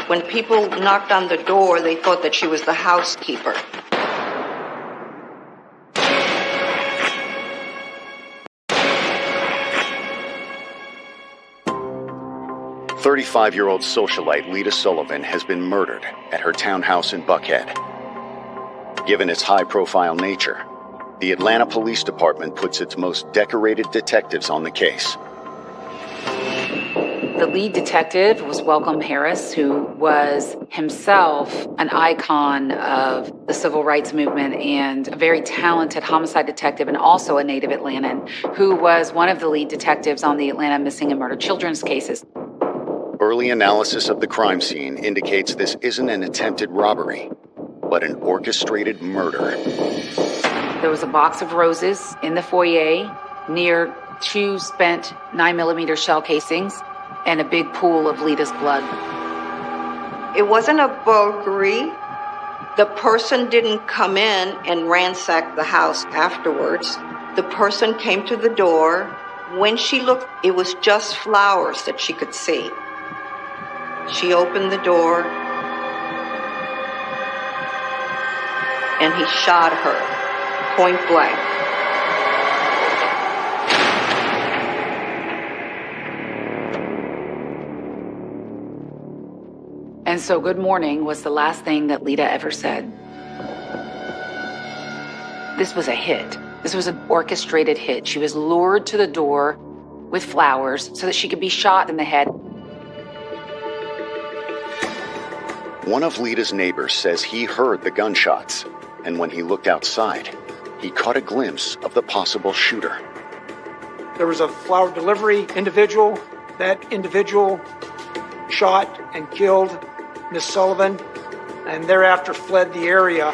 When people knocked on the door, they thought that she was the housekeeper. "35-year-old socialite Lita Sullivan has been murdered at her townhouse in Buckhead. Given its high-profile nature, the Atlanta Police Department puts its most decorated detectives on the case. The lead detective was Welcome Harris, who was himself an icon of the civil rights movement and a very talented homicide detective and also a native Atlantan, who was one of the lead detectives on the Atlanta missing and murdered children's cases. Early analysis of the crime scene indicates this isn't an attempted robbery, but an orchestrated murder. There was a box of roses in the foyer near 2 spent 9mm shell casings and a big pool of Lita's blood. It wasn't a burglary. The person didn't come in and ransack the house afterwards. The person came to the door. When she looked, it was just flowers that she could see. She opened the door, and he shot her, point blank. And so good morning was the last thing that Lita ever said. This was a hit. This was an orchestrated hit. She was lured to the door with flowers so that she could be shot in the head. One of Lita's neighbors says he heard the gunshots, and when he looked outside, he caught a glimpse of the possible shooter. There was a flower delivery individual. That individual shot and killed Miss Sullivan and thereafter fled the area.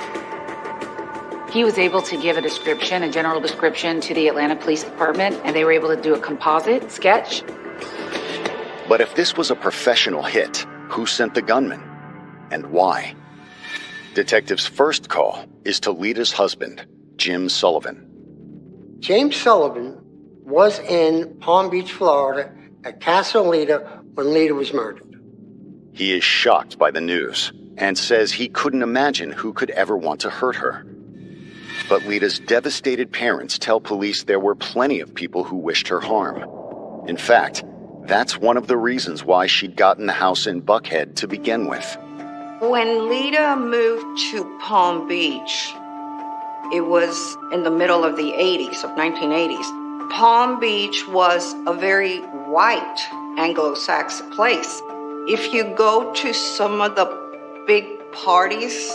He was able to give a general description to the Atlanta Police Department, and they were able to do a composite sketch. But if this was a professional hit, who sent the gunman? And why? Detectives' first call is to Lita's husband, Jim Sullivan. James Sullivan was in Palm Beach, Florida, at Casa Lita when Lita was murdered. He is shocked by the news and says he couldn't imagine who could ever want to hurt her. But Lita's devastated parents tell police there were plenty of people who wished her harm. In fact, that's one of the reasons why she'd gotten the house in Buckhead to begin with. When Lita moved to Palm Beach, it was in the middle of the 80s, of 1980s. Palm Beach was a very white Anglo-Saxon place. If you go to some of the big parties,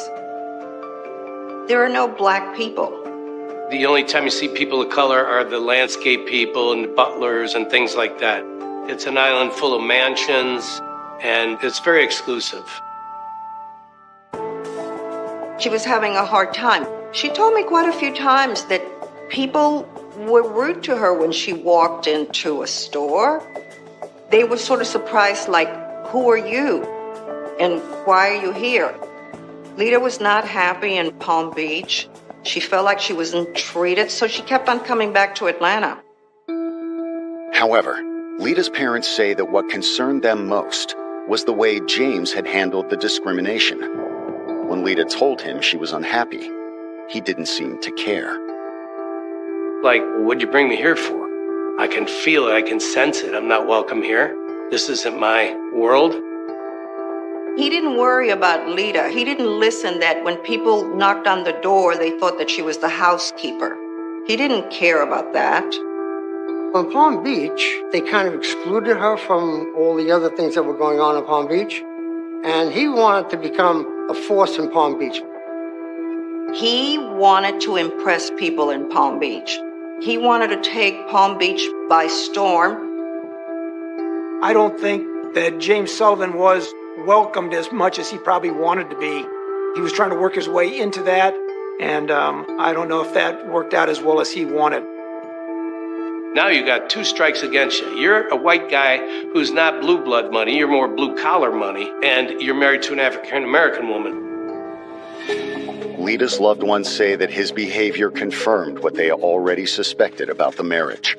there are no black people. The only time you see people of color are the landscape people and the butlers and things like that. It's an island full of mansions, and it's very exclusive. She was having a hard time. She told me quite a few times that people were rude to her when she walked into a store. They were sort of surprised, like, who are you? And why are you here? Lita was not happy in Palm Beach. She felt like she wasn't treated, so she kept on coming back to Atlanta. However, Lita's parents say that what concerned them most was the way James had handled the discrimination. When Lita told him she was unhappy, he didn't seem to care. Like, what'd you bring me here for? I can feel it, I can sense it. I'm not welcome here. This isn't my world. He didn't worry about Lita. He didn't listen that when people knocked on the door, they thought that she was the housekeeper. He didn't care about that. On Palm Beach, they kind of excluded her from all the other things that were going on in Palm Beach. And he wanted to become a force in Palm Beach. He wanted to impress people in Palm Beach. He wanted to take Palm Beach by storm. I don't think that James Sullivan was welcomed as much as he probably wanted to be. He was trying to work his way into that, and I don't know if that worked out as well as he wanted. Now you got two strikes against you. You're a white guy who's not blue blood money, you're more blue collar money, and you're married to an African American woman. Lita's loved ones say that his behavior confirmed what they already suspected about the marriage.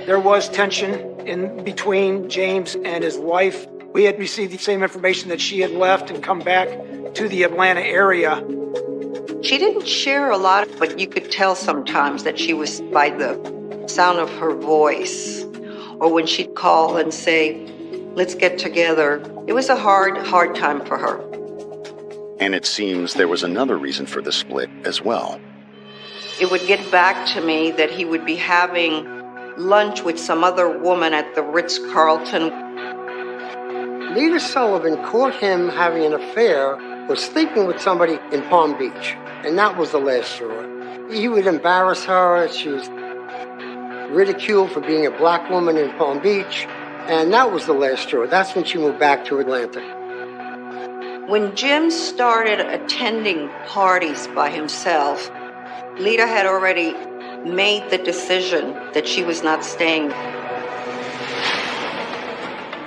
There was tension in between James and his wife. We had received the same information that she had left and come back to the Atlanta area. She didn't share a lot, but you could tell sometimes that she was by the sound of her voice, or when she'd call and say, let's get together. It was a hard time for her. And it seems there was another reason for the split as well. It would get back to me that he would be having lunch with some other woman at the Ritz-Carlton. Lita Sullivan caught him having an affair or sleeping with somebody in Palm Beach, and that was the last straw. He would embarrass her. She was ridiculed for being a black woman in Palm Beach, and that was the last straw. That's when she moved back to Atlanta. When Jim started attending parties by himself, Lita had already made the decision that she was not staying.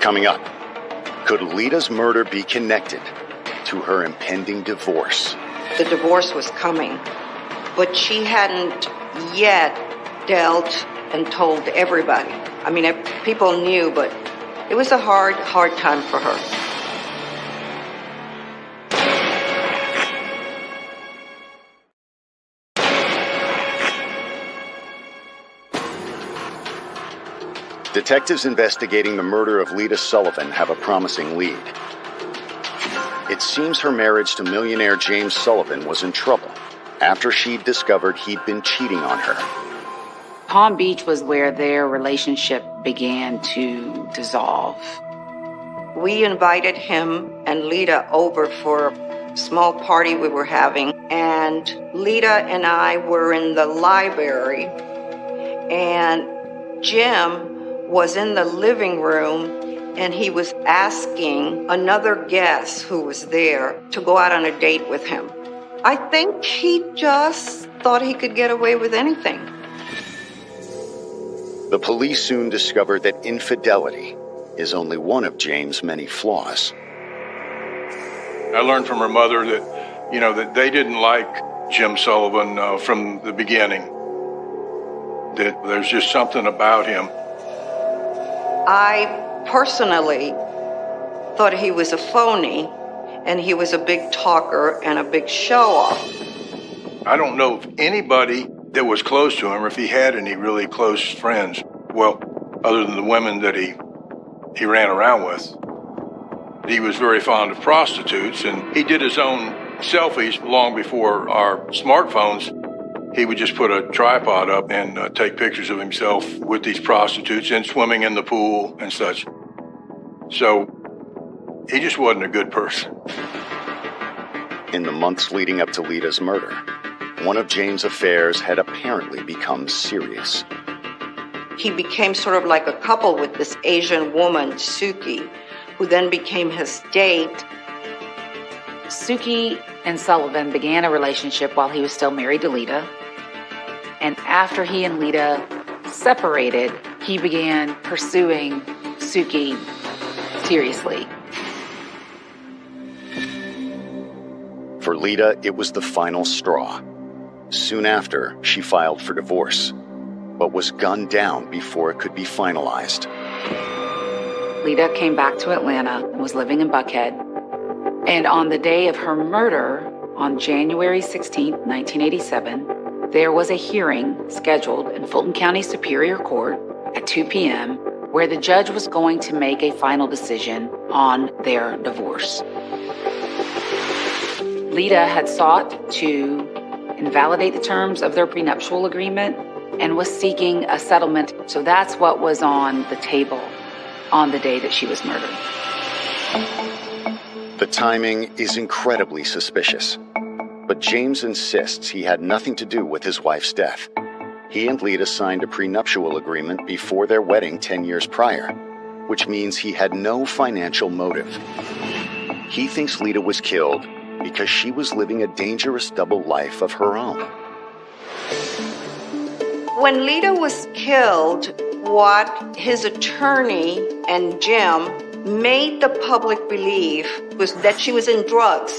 Coming up, could Lita's murder be connected to her impending divorce? The divorce was coming, but she hadn't yet dealt and told everybody. I mean, people knew, but it was a hard time for her. Detectives investigating the murder of Lita Sullivan have a promising lead. It seems her marriage to millionaire James Sullivan was in trouble, after she'd discovered he'd been cheating on her. Palm Beach was where their relationship began to dissolve. We invited him and Lita over for a small party we were having, and Lita and I were in the library, and Jim was in the living room, and he was asking another guest who was there to go out on a date with him. I think he just thought he could get away with anything. The police soon discovered that infidelity is only one of James' many flaws. I learned from her mother that, that they didn't like Jim Sullivan from the beginning. That there's just something about him. I personally thought he was a phony, and he was a big talker and a big show-off. I don't know of anybody that was close to him, or if he had any really close friends. Well, other than the women that he ran around with. He was very fond of prostitutes, and he did his own selfies long before our smartphones. He would just put a tripod up and take pictures of himself with these prostitutes and swimming in the pool and such. So he just wasn't a good person. In the months leading up to Lita's murder, one of James' affairs had apparently become serious. He became sort of like a couple with this Asian woman, Suki, who then became his date. Suki and Sullivan began a relationship while he was still married to Lita. And after he and Lita separated, he began pursuing Suki seriously. For Lita, it was the final straw. Soon after, she filed for divorce, but was gunned down before it could be finalized. Lita came back to Atlanta and was living in Buckhead. And on the day of her murder, on January 16, 1987, there was a hearing scheduled in Fulton County Superior Court at 2 p.m. where the judge was going to make a final decision on their divorce. Lita had sought to invalidate the terms of their prenuptial agreement and was seeking a settlement. So that's what was on the table on the day that she was murdered. The timing is incredibly suspicious, but James insists he had nothing to do with his wife's death. He and Lita signed a prenuptial agreement before their wedding 10 years prior, which means he had no financial motive. He thinks Lita was killed because she was living a dangerous double life of her own. When Lita was killed, what his attorney and Jim made the public believe was that she was in drugs,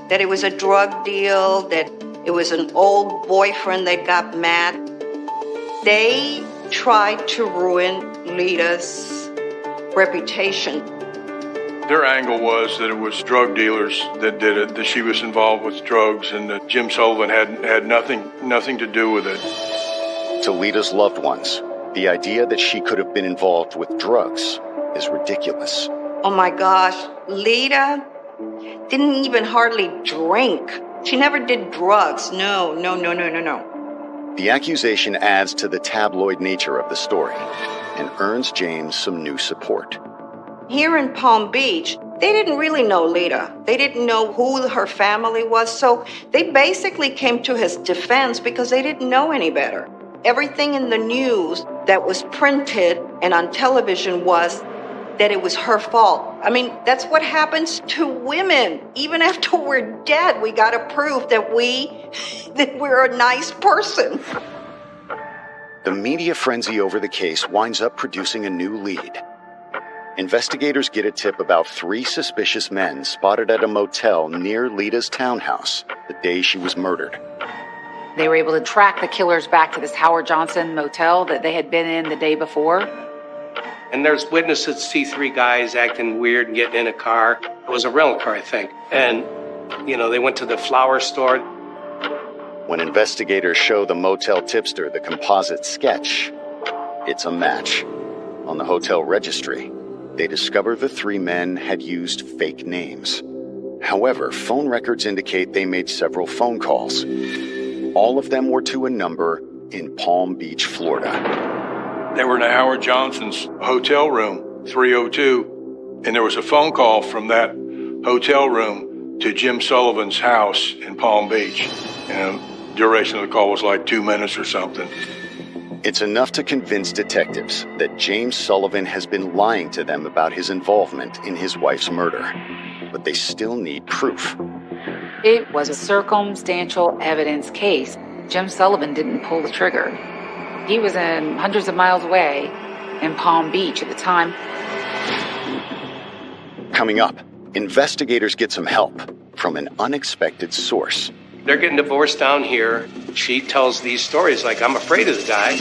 that it was a drug deal, that it was an old boyfriend that got mad. They tried to ruin Lita's reputation. Their angle was that it was drug dealers that did it, that she was involved with drugs, and that Jim Sullivan had nothing to do with it. To Lita's loved ones, the idea that she could have been involved with drugs is ridiculous. Oh my gosh, Lita didn't even hardly drink. She never did drugs. No. The accusation adds to the tabloid nature of the story and earns James some new support. Here in Palm Beach, they didn't really know Lita. They didn't know who her family was, so they basically came to his defense because they didn't know any better. Everything in the news that was printed and on television was that it was her fault. I mean, that's what happens to women. Even after we're dead, we got to prove that we're a nice person. The media frenzy over the case winds up producing a new lead. Investigators get a tip about 3 suspicious men spotted at a motel near Lita's townhouse the day she was murdered. They were able to track the killers back to this Howard Johnson motel that they had been in the day before. And there's witnesses see 3 guys acting weird and getting in a car. It was a rental car, I think. And, they went to the flower store. When investigators show the motel tipster the composite sketch, it's a match. On the hotel registry, they discover the 3 men had used fake names. However, phone records indicate they made several phone calls. All of them were to a number in Palm Beach, Florida. They were in Howard Johnson's hotel room, 302, and there was a phone call from that hotel room to Jim Sullivan's house in Palm Beach. And the duration of the call was like 2 minutes or something. It's enough to convince detectives that James Sullivan has been lying to them about his involvement in his wife's murder. But they still need proof. It was a circumstantial evidence case. Jim Sullivan didn't pull the trigger. He was in hundreds of miles away in Palm Beach at the time. Coming up, investigators get some help from an unexpected source. They're getting divorced down here. She tells these stories like, I'm afraid of the guy.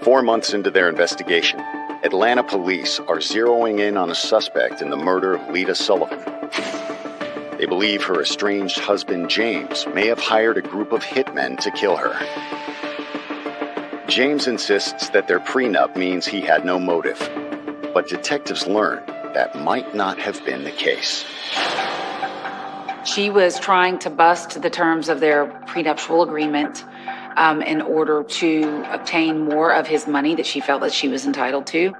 Four months into their investigation, Atlanta police are zeroing in on a suspect in the murder of Lita Sullivan. They believe her estranged husband, James, may have hired a group of hitmen to kill her. James insists that their prenup means he had no motive, but detectives learn that might not have been the case. She was trying to bust the terms of their prenuptial agreement in order to obtain more of his money that she felt that she was entitled to.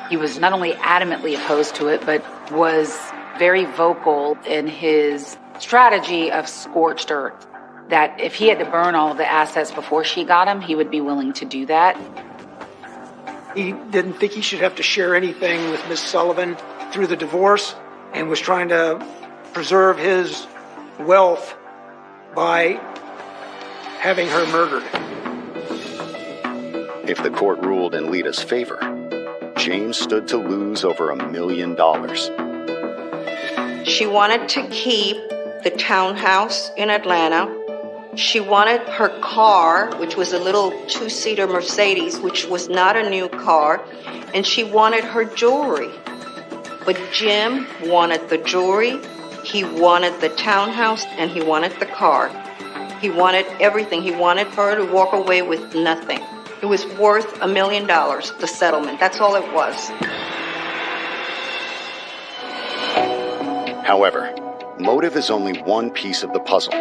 He was not only adamantly opposed to it, but was very vocal in his strategy of scorched earth, that if he had to burn all of the assets before she got him, he would be willing to do that. He didn't think he should have to share anything with Miss Sullivan through the divorce and was trying to preserve his wealth by having her murdered. If the court ruled in Lita's favor, James stood to lose over $1 million. She wanted to keep the townhouse in Atlanta. She wanted her car, which was a little two-seater Mercedes, which was not a new car, and she wanted her jewelry. But Jim wanted the jewelry, he wanted the townhouse, and he wanted the car. He wanted everything. He wanted her to walk away with nothing. It was worth $1 million, the settlement. That's all it was. However, motive is only one piece of the puzzle.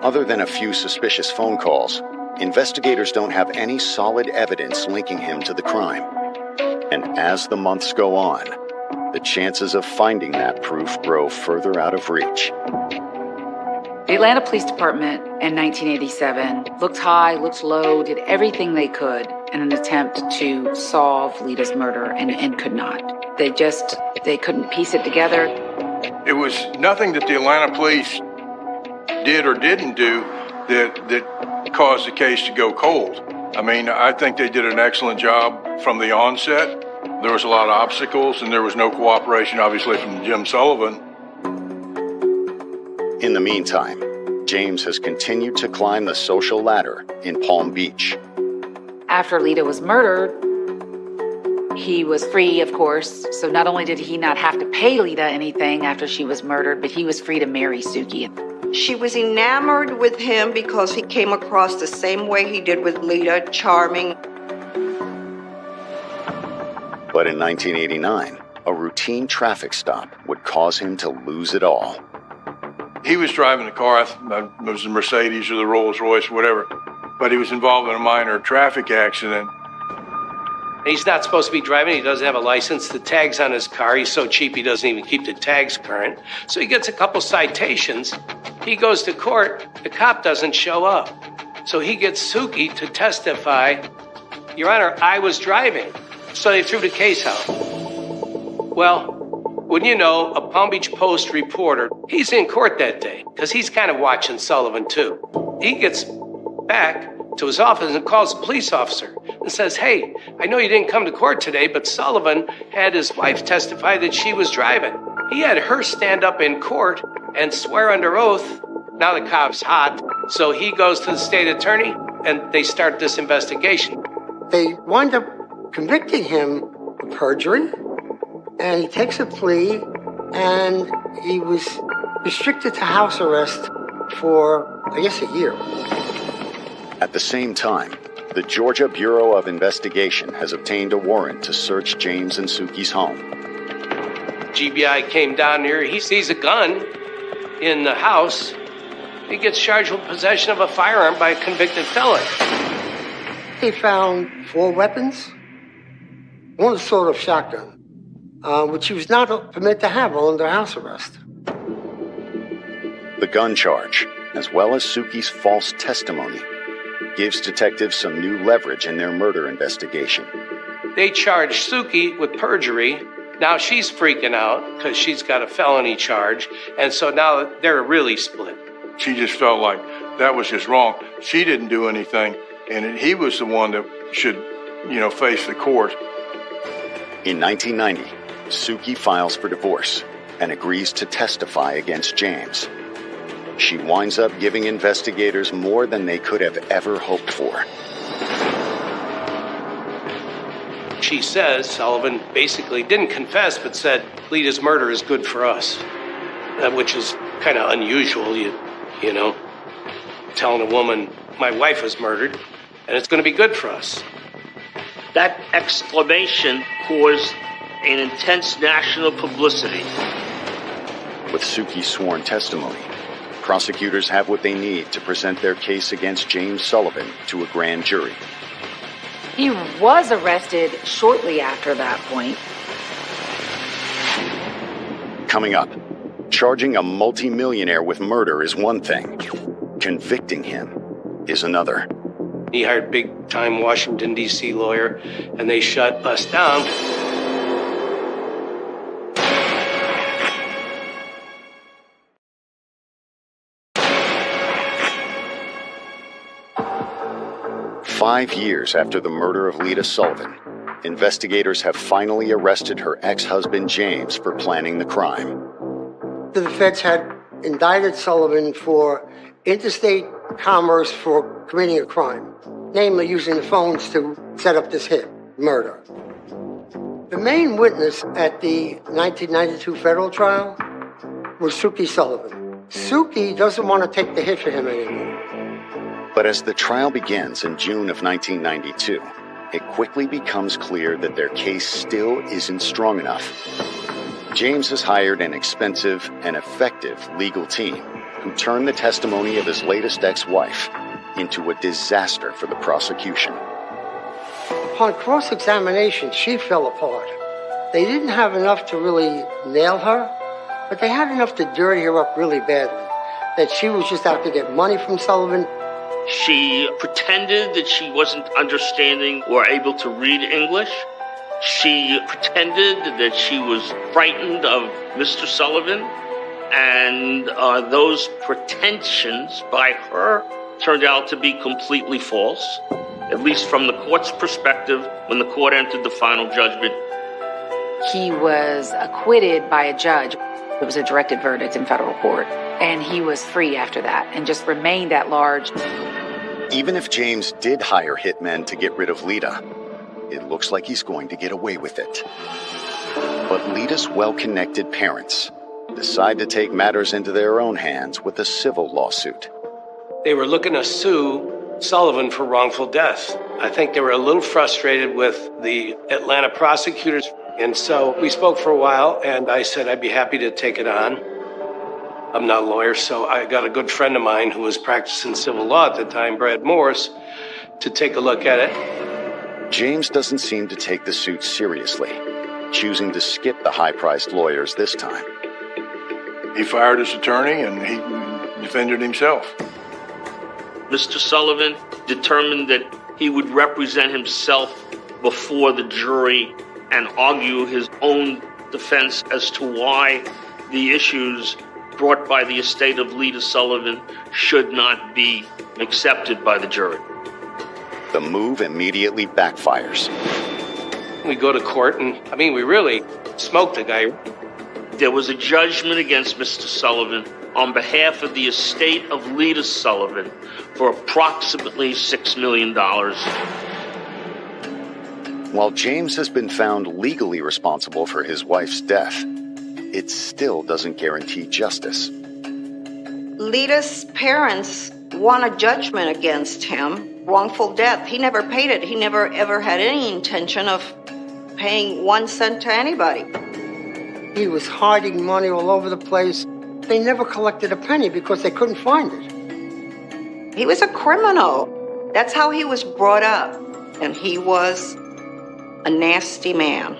Other than a few suspicious phone calls, investigators don't have any solid evidence linking him to the crime. And as the months go on, the chances of finding that proof grow further out of reach. The Atlanta Police Department in 1987 looked high, looked low, did everything they could in an attempt to solve Lita's murder and could not. They couldn't piece it together. It was nothing that the Atlanta police did or didn't do that caused the case to go cold. I mean, I think they did an excellent job from the onset. There was a lot of obstacles, and there was no cooperation, obviously, from Jim Sullivan. In the meantime, James has continued to climb the social ladder in Palm Beach. After Lita was murdered, he was free, of course. So not only did he not have to pay Lita anything after she was murdered, but he was free to marry Suki. She was enamored with him because he came across the same way he did with Lita, charming. But in 1989, a routine traffic stop would cause him to lose it all. He was driving the car, it was the Mercedes or the Rolls Royce, whatever, but he was involved in a minor traffic accident. He's not supposed to be driving. He doesn't have a license. The tag's on his car. He's so cheap he doesn't even keep the tags current. So he gets a couple citations. He goes to court. The cop doesn't show up. So he gets Suki to testify, Your Honor, I was driving. So they threw the case out. Well, wouldn't you know, a Palm Beach Post reporter, he's in court that day because he's kind of watching Sullivan too. He gets back to his office and calls the police officer and says, hey, I know you didn't come to court today, but Sullivan had his wife testify that she was driving. He had her stand up in court and swear under oath. Now the cop's hot, so he goes to the state attorney and they start this investigation. They wind up convicting him of perjury, and he takes a plea, and he was restricted to house arrest for, I guess, a year. At the same time, the Georgia Bureau of Investigation has obtained a warrant to search James and Suki's home. GBI came down here. He sees a gun in the house. He gets charged with possession of a firearm by a convicted felon. They found 4 weapons, one sort of shotgun, which he was not permitted to have while under house arrest. The gun charge, as well as Suki's false testimony, gives detectives some new leverage in their murder investigation. They charged Suki with perjury. Now she's freaking out because she's got a felony charge, and so now they're really split. She just felt like that was just wrong. She didn't do anything, and he was the one that should, face the court. In 1990, Suki files for divorce and agrees to testify against James. She winds up giving investigators more than they could have ever hoped for. She says Sullivan basically didn't confess, but said Lita's murder is good for us, which is kind of unusual, you know, telling a woman, my wife was murdered, and it's going to be good for us. That exclamation caused an intense national publicity. With Suki's sworn testimony, prosecutors have what they need to present their case against James Sullivan to a grand jury. He was arrested shortly after that point. Coming up, charging a multimillionaire with murder is one thing. Convicting him is another. He hired big-time Washington, D.C. lawyer, and they shut us down. Five years after the murder of Lita Sullivan, investigators have finally arrested her ex-husband James for planning the crime. The feds had indicted Sullivan for interstate commerce for committing a crime, namely using the phones to set up this hit, murder. The main witness at the 1992 federal trial was Suki Sullivan. Suki doesn't want to take the hit for him anymore. But as the trial begins in June of 1992, it quickly becomes clear that their case still isn't strong enough. James has hired an expensive and effective legal team who turned the testimony of his latest ex-wife into a disaster for the prosecution. Upon cross-examination, she fell apart. They didn't have enough to really nail her, but they had enough to dirty her up really badly, that she was just out to get money from Sullivan. She pretended that she wasn't understanding or able to read English. She pretended that she was frightened of Mr. Sullivan. And those pretensions by her turned out to be completely false, at least from the court's perspective when the court entered the final judgment. He was acquitted by a judge. It was a directed verdict in federal court. And he was free after that and just remained at large. Even if James did hire hitmen to get rid of Lita, it looks like he's going to get away with it. But Lita's well-connected parents decide to take matters into their own hands with a civil lawsuit. They were looking to sue Sullivan for wrongful death. I think they were a little frustrated with the Atlanta prosecutors. And so we spoke for a while, and I said I'd be happy to take it on. I'm not a lawyer, so I got a good friend of mine who was practicing civil law at the time, Brad Morris, to take a look at it. James doesn't seem to take the suit seriously, choosing to skip the high-priced lawyers this time. He fired his attorney and he defended himself. Mr. Sullivan determined that he would represent himself before the jury and argue his own defense as to why the issues brought by the estate of Lita Sullivan should not be accepted by the jury. The move immediately backfires. We go to court and, we really smoked the guy. There was a judgment against Mr. Sullivan on behalf of the estate of Lita Sullivan for approximately $6 million. While James has been found legally responsible for his wife's death, it still doesn't guarantee justice. Lita's parents won a judgment against him, wrongful death. He never paid it. He never ever had any intention of paying 1 cent to anybody. He was hiding money all over the place. They never collected a penny because they couldn't find it. He was a criminal. That's how he was brought up. And he was a nasty man.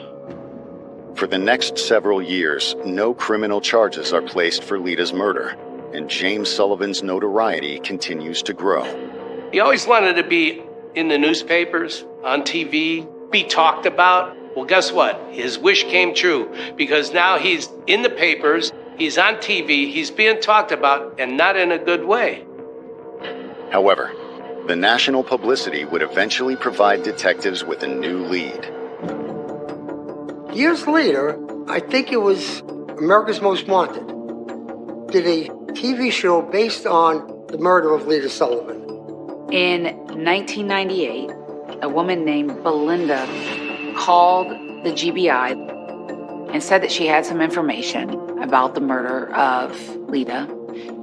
For the next several years, no criminal charges are placed for Lita's murder, and James Sullivan's notoriety continues to grow. He always wanted to be in the newspapers, on TV, be talked about. Well, guess what? His wish came true, because now he's in the papers, he's on TV, he's being talked about, and not in a good way. However, the national publicity would eventually provide detectives with a new lead. Years later, I think it was America's Most Wanted, did a TV show based on the murder of Lita Sullivan. In 1998, a woman named Belinda called the GBI and said that she had some information about the murder of Lita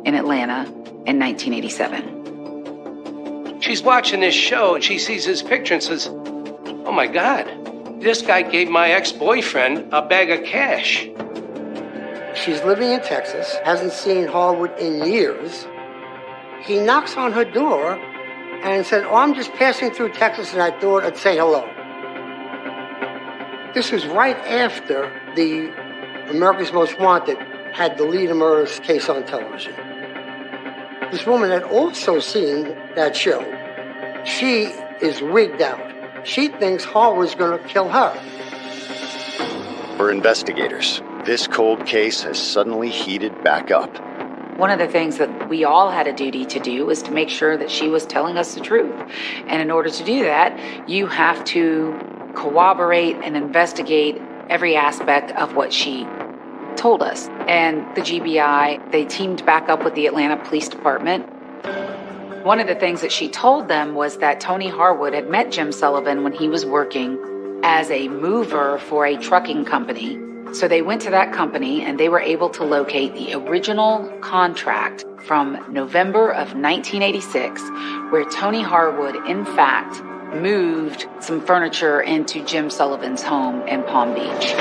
in Atlanta in 1987. She's watching this show and she sees his picture and says, "Oh my God, this guy gave my ex-boyfriend a bag of cash." She's living in Texas, hasn't seen Harwood in years. He knocks on her door and said, "Oh, I'm just passing through Texas and I thought I'd say hello." This was right after the America's Most Wanted had the Lita murders case on television. This woman had also seen that show. She is wigged out. She thinks Harwood's going to kill her. For investigators, this cold case has suddenly heated back up. One of the things that we all had a duty to do was to make sure that she was telling us the truth. And in order to do that, you have to corroborate and investigate every aspect of what she told us. And the GBI, they teamed back up with the Atlanta Police Department. One of the things that she told them was that Tony Harwood had met Jim Sullivan when he was working as a mover for a trucking company. So they went to that company and they were able to locate the original contract from November of 1986, where Tony Harwood, in fact, moved some furniture into Jim Sullivan's home in Palm Beach.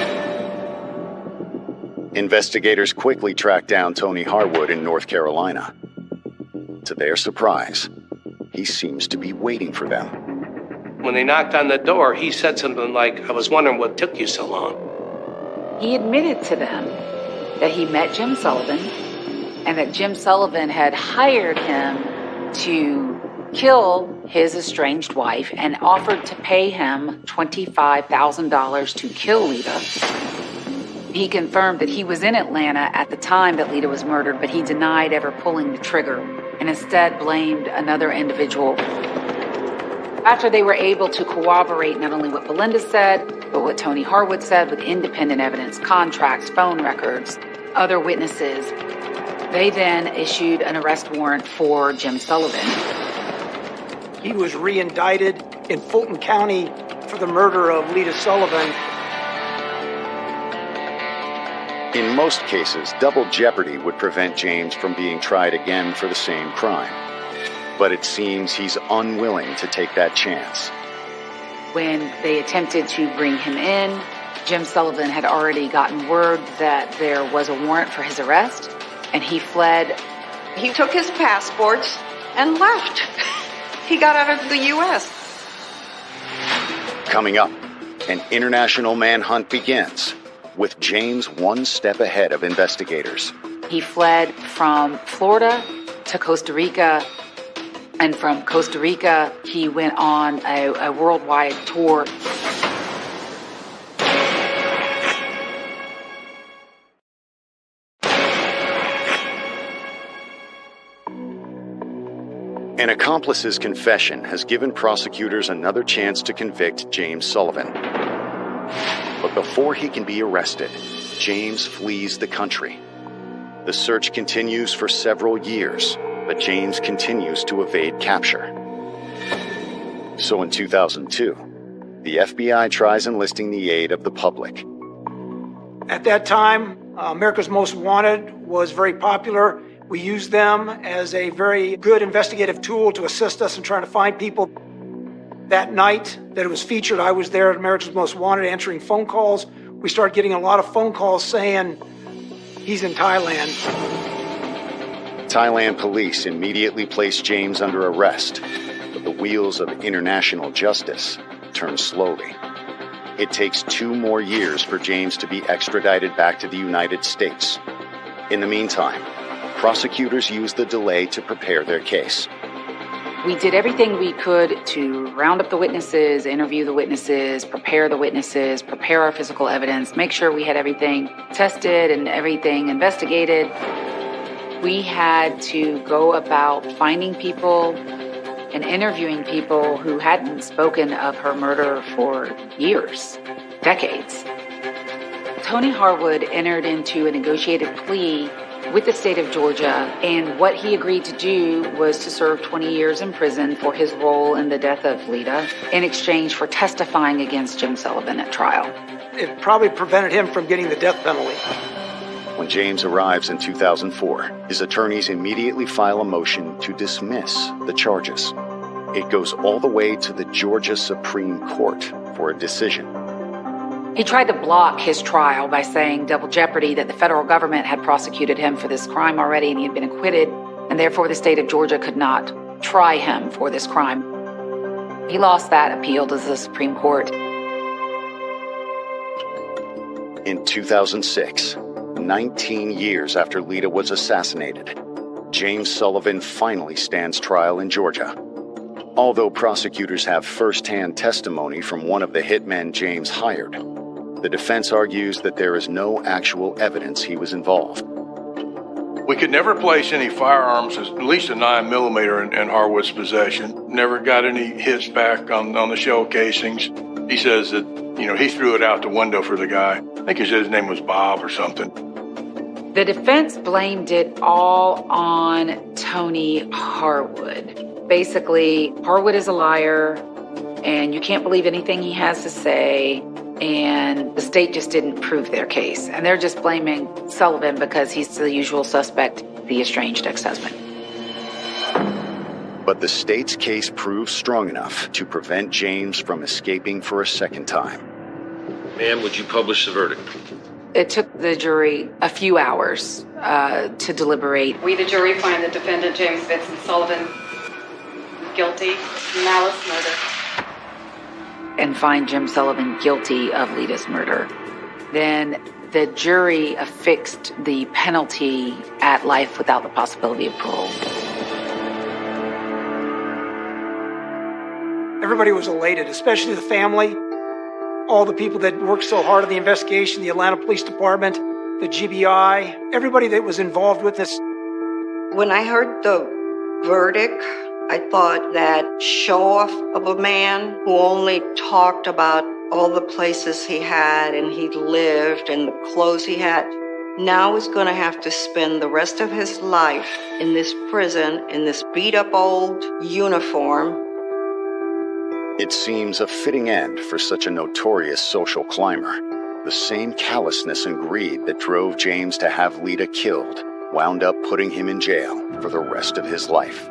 Investigators quickly tracked down Tony Harwood in North Carolina. To their surprise, he seems to be waiting for them. When they knocked on the door, he said something like, "I was wondering what took you so long." He admitted to them that he met Jim Sullivan and that Jim Sullivan had hired him to kill his estranged wife and offered to pay him $25,000 to kill Lita. He confirmed that he was in Atlanta at the time that Lita was murdered, but he denied ever pulling the trigger and instead blamed another individual. After they were able to corroborate not only what Belinda said, but what Tony Harwood said with independent evidence, contracts, phone records, other witnesses, they then issued an arrest warrant for Jim Sullivan. He was re-indicted in Fulton County for the murder of Lita Sullivan. In most cases, double jeopardy would prevent James from being tried again for the same crime. But it seems he's unwilling to take that chance. When they attempted to bring him in, Jim Sullivan had already gotten word that there was a warrant for his arrest, and he fled. He took his passports and left. He got out of the U.S. Coming up, an international manhunt begins, with James one step ahead of investigators. He fled from Florida to Costa Rica, and from Costa Rica, he went on a worldwide tour. An accomplice's confession has given prosecutors another chance to convict James Sullivan. But before he can be arrested, James flees the country. The search continues for several years, but James continues to evade capture. So in 2002, the FBI tries enlisting the aid of the public. At that time, America's Most Wanted was very popular. We used them as a very good investigative tool to assist us in trying to find people. That night that it was featured, I was there at America's Most Wanted answering phone calls. We started getting a lot of phone calls saying he's in Thailand. Thailand police immediately placed James under arrest, but the wheels of international justice turn slowly. It takes 2 more years for James to be extradited back to the United States. In the meantime, prosecutors used the delay to prepare their case. We did everything we could to round up the witnesses, interview the witnesses, prepare our physical evidence, make sure we had everything tested and everything investigated. We had to go about finding people and interviewing people who hadn't spoken of her murder for years, decades. Tony Harwood entered into a negotiated plea with the state of Georgia, and what he agreed to do was to serve 20 years in prison for his role in the death of Lita in exchange for testifying against Jim Sullivan at trial. It probably prevented him from getting the death penalty. When James arrives in 2004, his attorneys immediately file a motion to dismiss the charges. It goes all the way to the Georgia Supreme Court for a decision. He tried to block his trial by saying double jeopardy, that the federal government had prosecuted him for this crime already and he had been acquitted, and therefore the state of Georgia could not try him for this crime. He lost that appeal to the Supreme Court. In 2006, 19 years after Lita was assassinated, James Sullivan finally stands trial in Georgia. Although prosecutors have first-hand testimony from one of the hitmen James hired, the defense argues that there is no actual evidence he was involved. We could never place any firearms, at least a 9mm, in Harwood's possession. Never got any hits back on the shell casings. He says that, he threw it out the window for the guy. I think he said his name was Bob or something. The defense blamed it all on Tony Harwood. Basically, Harwood is a liar, and you can't believe anything he has to say, and the state just didn't prove their case. And they're just blaming Sullivan because he's the usual suspect, the estranged ex-husband. But the state's case proves strong enough to prevent James from escaping for a second time. Ma'am, would you publish the verdict? It took the jury a few hours to deliberate. We, the jury, find the defendant, James Vincent Sullivan, guilty of malice murder. And find Jim Sullivan guilty of Lita's murder. Then the jury affixed the penalty at life without the possibility of parole. Everybody was elated, especially the family, all the people that worked so hard on the investigation, the Atlanta Police Department, the GBI, everybody that was involved with this. When I heard the verdict, I thought that show-off of a man who only talked about all the places he had and he lived and the clothes he had, now is going to have to spend the rest of his life in this prison, in this beat-up old uniform. It seems a fitting end for such a notorious social climber. The same callousness and greed that drove James to have Lita killed wound up putting him in jail for the rest of his life.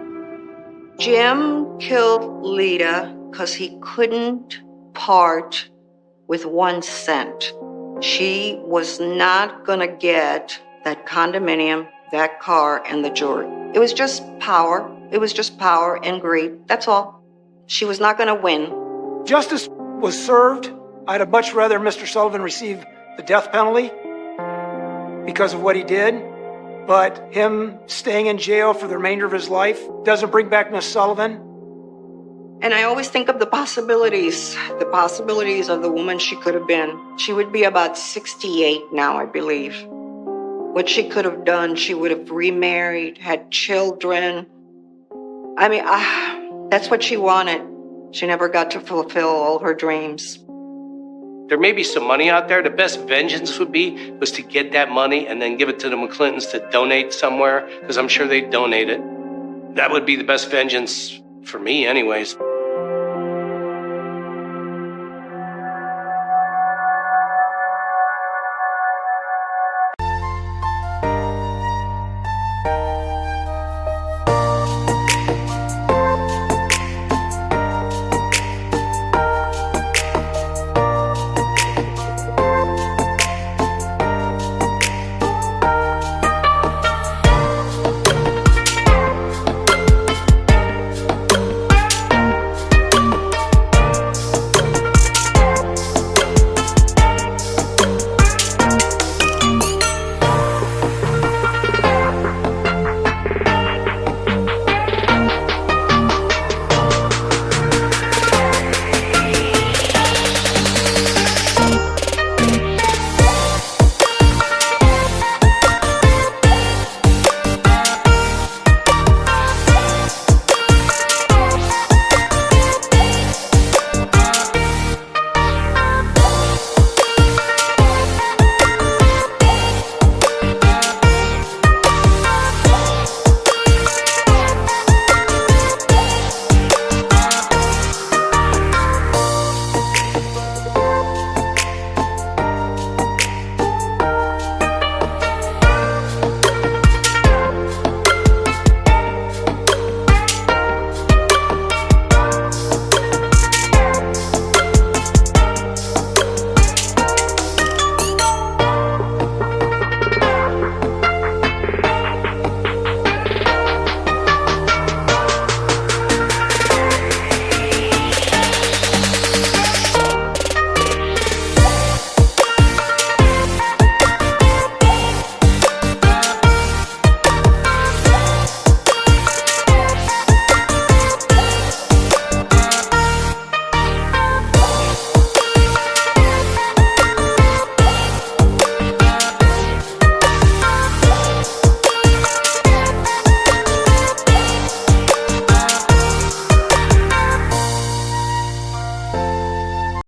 Jim killed Lita because he couldn't part with 1 cent. She was not going to get that condominium, that car, and the jewelry. It was just power. It was just power and greed. That's all. She was not going to win. Justice was served. I'd have much rather Mr. Sullivan receive the death penalty because of what he did. But him staying in jail for the remainder of his life doesn't bring back Miss Sullivan. And I always think of the possibilities of the woman she could have been. She would be about 68 now, I believe. What she could have done, she would have remarried, had children. I mean, that's what she wanted. She never got to fulfill all her dreams. There may be some money out there. The best vengeance was to get that money and then give it to the McClintons to donate somewhere, because I'm sure they'd donate it. That would be the best vengeance for me anyways.